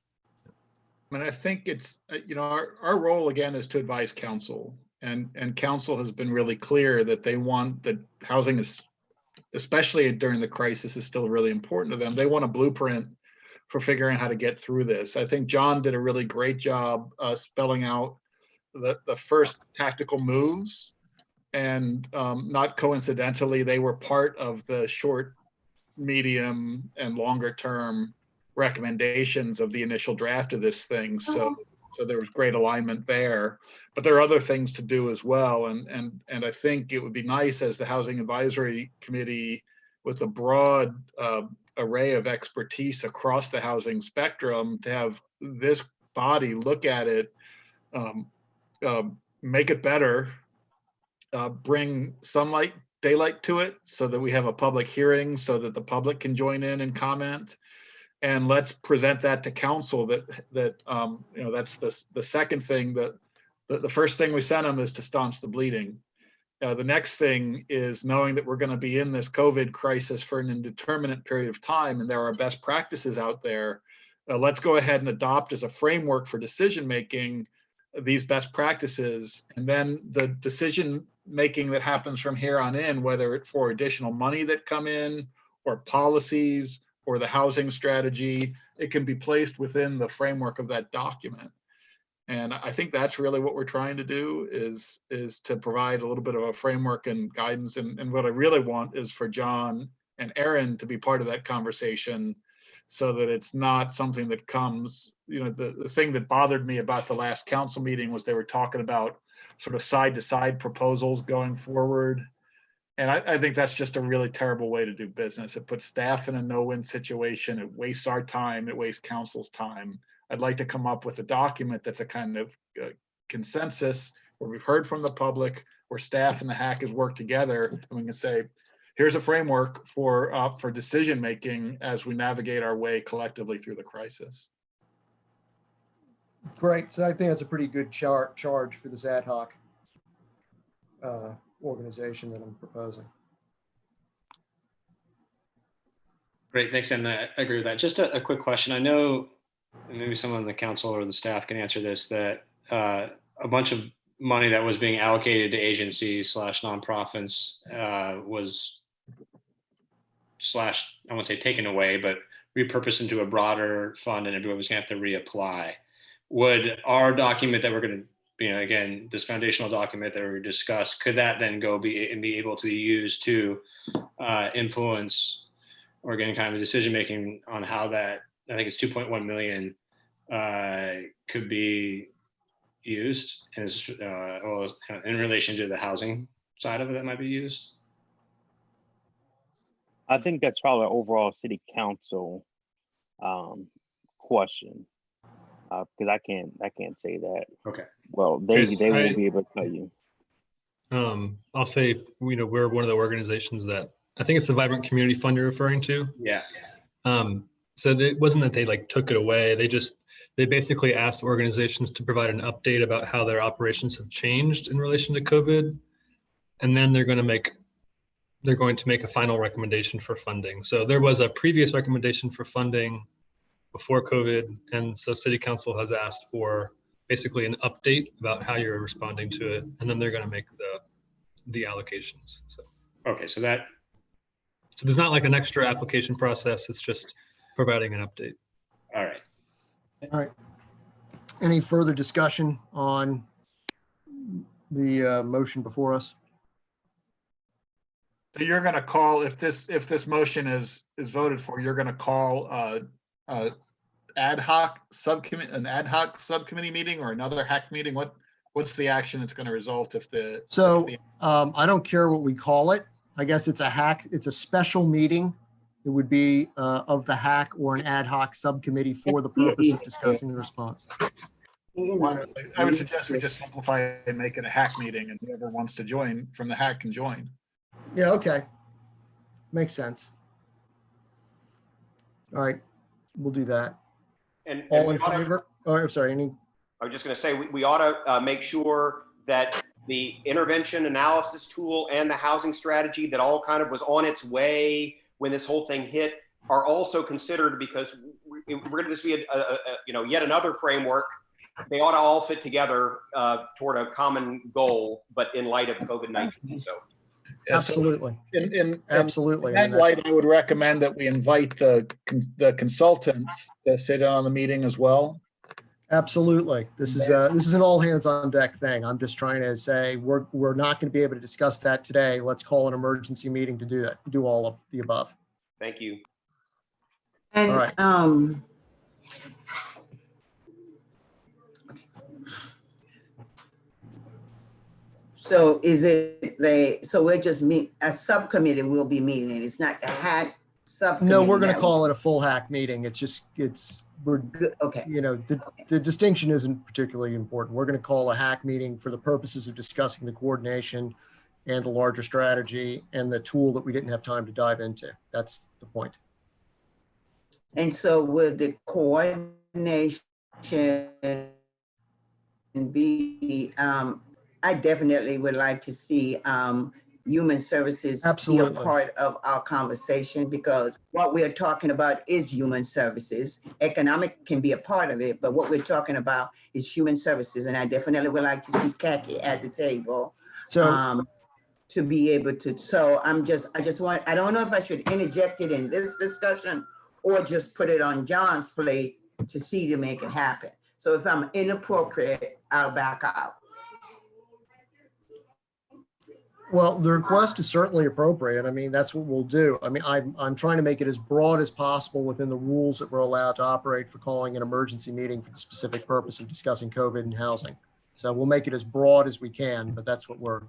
I mean, I think it's, you know, our role again is to advise council, and council has been really clear that they want that housing is, especially during the crisis, is still really important to them. They want a blueprint for figuring how to get through this. I think John did a really great job spelling out the first tactical moves, and not coincidentally, they were part of the short, medium, and longer term recommendations of the initial draft of this thing. So there was great alignment there, but there are other things to do as well. And I think it would be nice as the Housing Advisory Committee, with a broad array of expertise across the housing spectrum, to have this body look at it, make it better, bring sunlight, daylight to it, so that we have a public hearing, so that the public can join in and comment. And let's present that to council. That you know, that's the second thing. That the first thing we sent them is to staunch the bleeding. The next thing is knowing that we're going to be in this COVID crisis for an indeterminate period of time, and there are best practices out there. Let's go ahead and adopt as a framework for decision making these best practices, and then the decision making that happens from here on in, whether it's for additional money that come in, or policies, or the housing strategy, it can be placed within the framework of that document. And I think that's really what we're trying to do, is to provide a little bit of a framework and guidance. And what I really want is for John and Aaron to be part of that conversation, so that it's not something that comes, you know, the thing that bothered me about the last council meeting was they were talking about sort of side to side proposals going forward. And I think that's just a really terrible way to do business. It puts staff in a no-win situation. It wastes our time. It wastes council's time. I'd like to come up with a document that's a kind of consensus, where we've heard from the public, where staff and the HAC has worked together, and we can say, here's a framework for decision making as we navigate our way collectively through the crisis. Great. So I think that's a pretty good charge for this ad hoc organization that I'm proposing. Great, thanks, and I agree with that. Just a quick question. I know, and maybe someone on the council or the staff can answer this, that a bunch of money that was being allocated to agencies / nonprofits was I won't say taken away, but repurposed into a broader fund, and everyone was going to have to reapply. Would our document that we're going to, you know, again, this foundational document that we discussed, could that then go be able to be used to influence or again kind of decision making on how that, I think it's 2.1 million could be used as in relation to the housing side of it that might be used? I think that's probably an overall city council question, because I can't say that. Okay. Well, they will be able to tell you. I'll say, you know, we're one of the organizations that, I think it's the Vibrant Community Fund you're referring to. Yeah. So it wasn't that they like took it away. They basically asked organizations to provide an update about how their operations have changed in relation to COVID. And then they're going to make a final recommendation for funding. So there was a previous recommendation for funding before COVID. And so City Council has asked for basically an update about how you're responding to it, and then they're going to make the allocations. So Okay, so there's not like an extra application process. It's just providing an update. all right. All right. Any further discussion on the motion before us? So you're going to call, if this motion is voted for, you're going to call an ad hoc subcommittee meeting or another HAC meeting? What's the action that's going to result if the? I don't care what we call it. I guess it's a HAC, it's a special meeting. It would be of the HAC or an ad hoc subcommittee for the purpose of discussing the response. I would suggest we just simplify it and make it a HAC meeting, and whoever wants to join from the HAC can join. Yeah, okay. Makes sense. All right, we'll do that. And All in favor? Oh, I'm sorry, any? I was just going to say, we ought to make sure that the intervention analysis tool and the housing strategy that all kind of was on its way when this whole thing hit are also considered, because we're going to just be yet another framework. They ought to all fit together toward a common goal, but in light of COVID-19. So. Absolutely. Absolutely. In that light, I would recommend that we invite the consultants to sit on the meeting as well. Absolutely. This is an all hands on deck thing. I'm just trying to say we're not going to be able to discuss that today. Let's call an emergency meeting to do that, do all of the above. Thank you. And all right. So so we're just a subcommittee will be meeting. It's not a HAC subcommittee. No, we're going to call it a full HAC meeting. We're okay. The distinction isn't particularly important. We're going to call a HAC meeting for the purposes of discussing the coordination and the larger strategy and the tool that we didn't have time to dive into. That's the point. And so with the coordination be, I definitely would like to see human services Absolutely. be a part of our conversation, because what we're talking about is human services. Economic can be a part of it, but what we're talking about is human services. And I definitely would like to see Khaki at the table. So to be able to, so I don't know if I should interject it in this discussion or just put it on John's plate to see to make it happen. So if I'm inappropriate, I'll back out. Well, the request is certainly appropriate. I mean, that's what we'll do. I mean, I'm trying to make it as broad as possible within the rules that we're allowed to operate for calling an emergency meeting for the specific purpose of discussing COVID and housing. So we'll make it as broad as we can, but that's what we're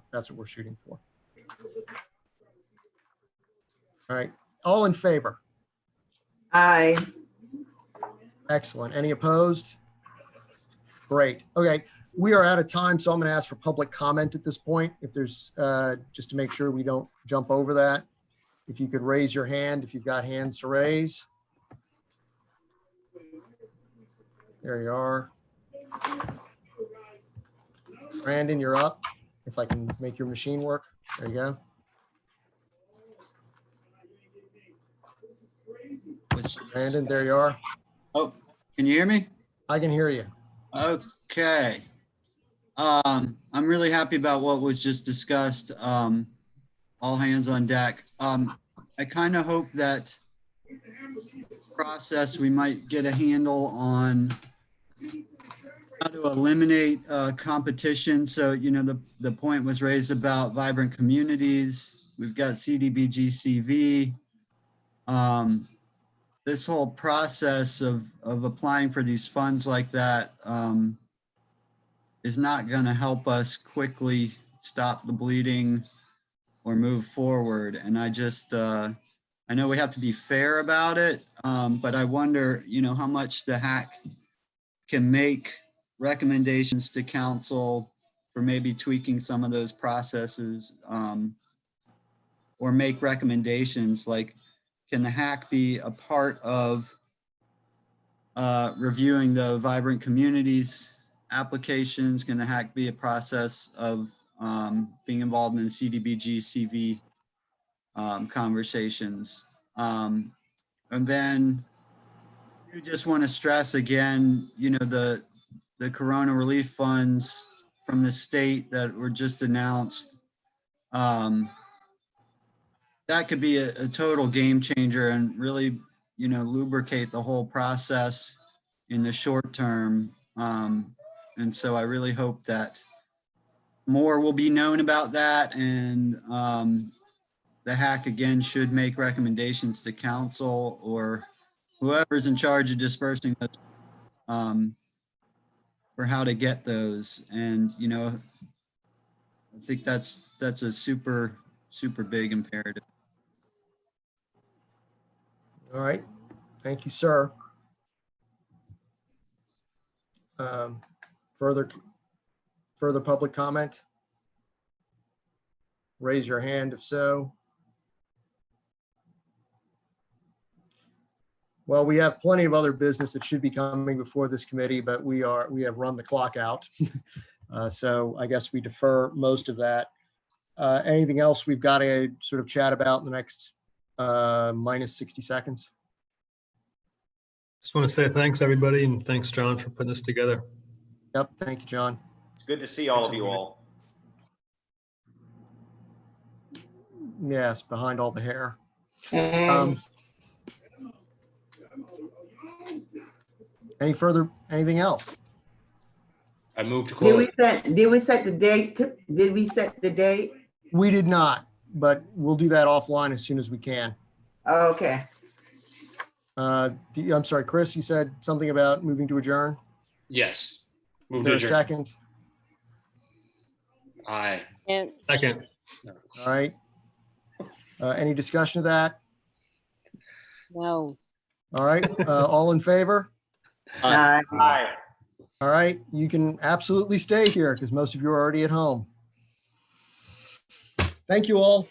shooting for. All right, all in favor? Aye. Excellent. Any opposed? Great. Okay. We are out of time, so I'm going to ask for public comment at this point. If there's, just to make sure we don't jump over that. If you could raise your hand, if you've got hands to raise. There you are. Brandon, you're up. If I can make your machine work. There you go. Brandon, there you are. Oh, can you hear me? I can hear you. Okay. I'm really happy about what was just discussed. All hands on deck. I kind of hope that process we might get a handle on how to eliminate competition. So, you know, the point was raised about vibrant communities. We've got Cdbg CV. This whole process of applying for these funds like that is not going to help us quickly stop the bleeding or move forward. And I just, I know we have to be fair about it, but I wonder, you know, how much the HAC can make recommendations to council for maybe tweaking some of those processes, or make recommendations like, can the HAC be a part of reviewing the vibrant communities applications? Can the HAC be a process of being involved in the Cdbg CV conversations? And then you just want to stress again, you know, the the Corona relief funds from the state that were just announced, that could be a total game changer and really, you know, lubricate the whole process in the short term. And so I really hope that more will be known about that, and the HAC again should make recommendations to council or whoever's in charge of dispersing this for how to get those. And, you know, I think that's a super big imperative. All right. Thank you, sir. Further public comment? Raise your hand if so. Well, we have plenty of other business that should be coming before this committee, but we have run the clock out. So I guess we defer most of that. Anything else we've got to sort of chat about in the next minus 60 seconds? Just want to say thanks, everybody, and thanks, John, for putting this together. Yep. Thank you, John. It's good to see all of you all. Yes, behind all the hair. Anything else? I moved to Did close. we set the date? Did we set the date? We did not, but we'll do that offline as soon as we can. Okay. I'm sorry, Chris, you said something about moving to adjourn? Yes. Is Move there to a adjourn. second? Aye. Second. All right. Any discussion of that? No. All right. All in favor? Aye. Aye. All right. You can absolutely stay here because most of you are already at home. Thank you all.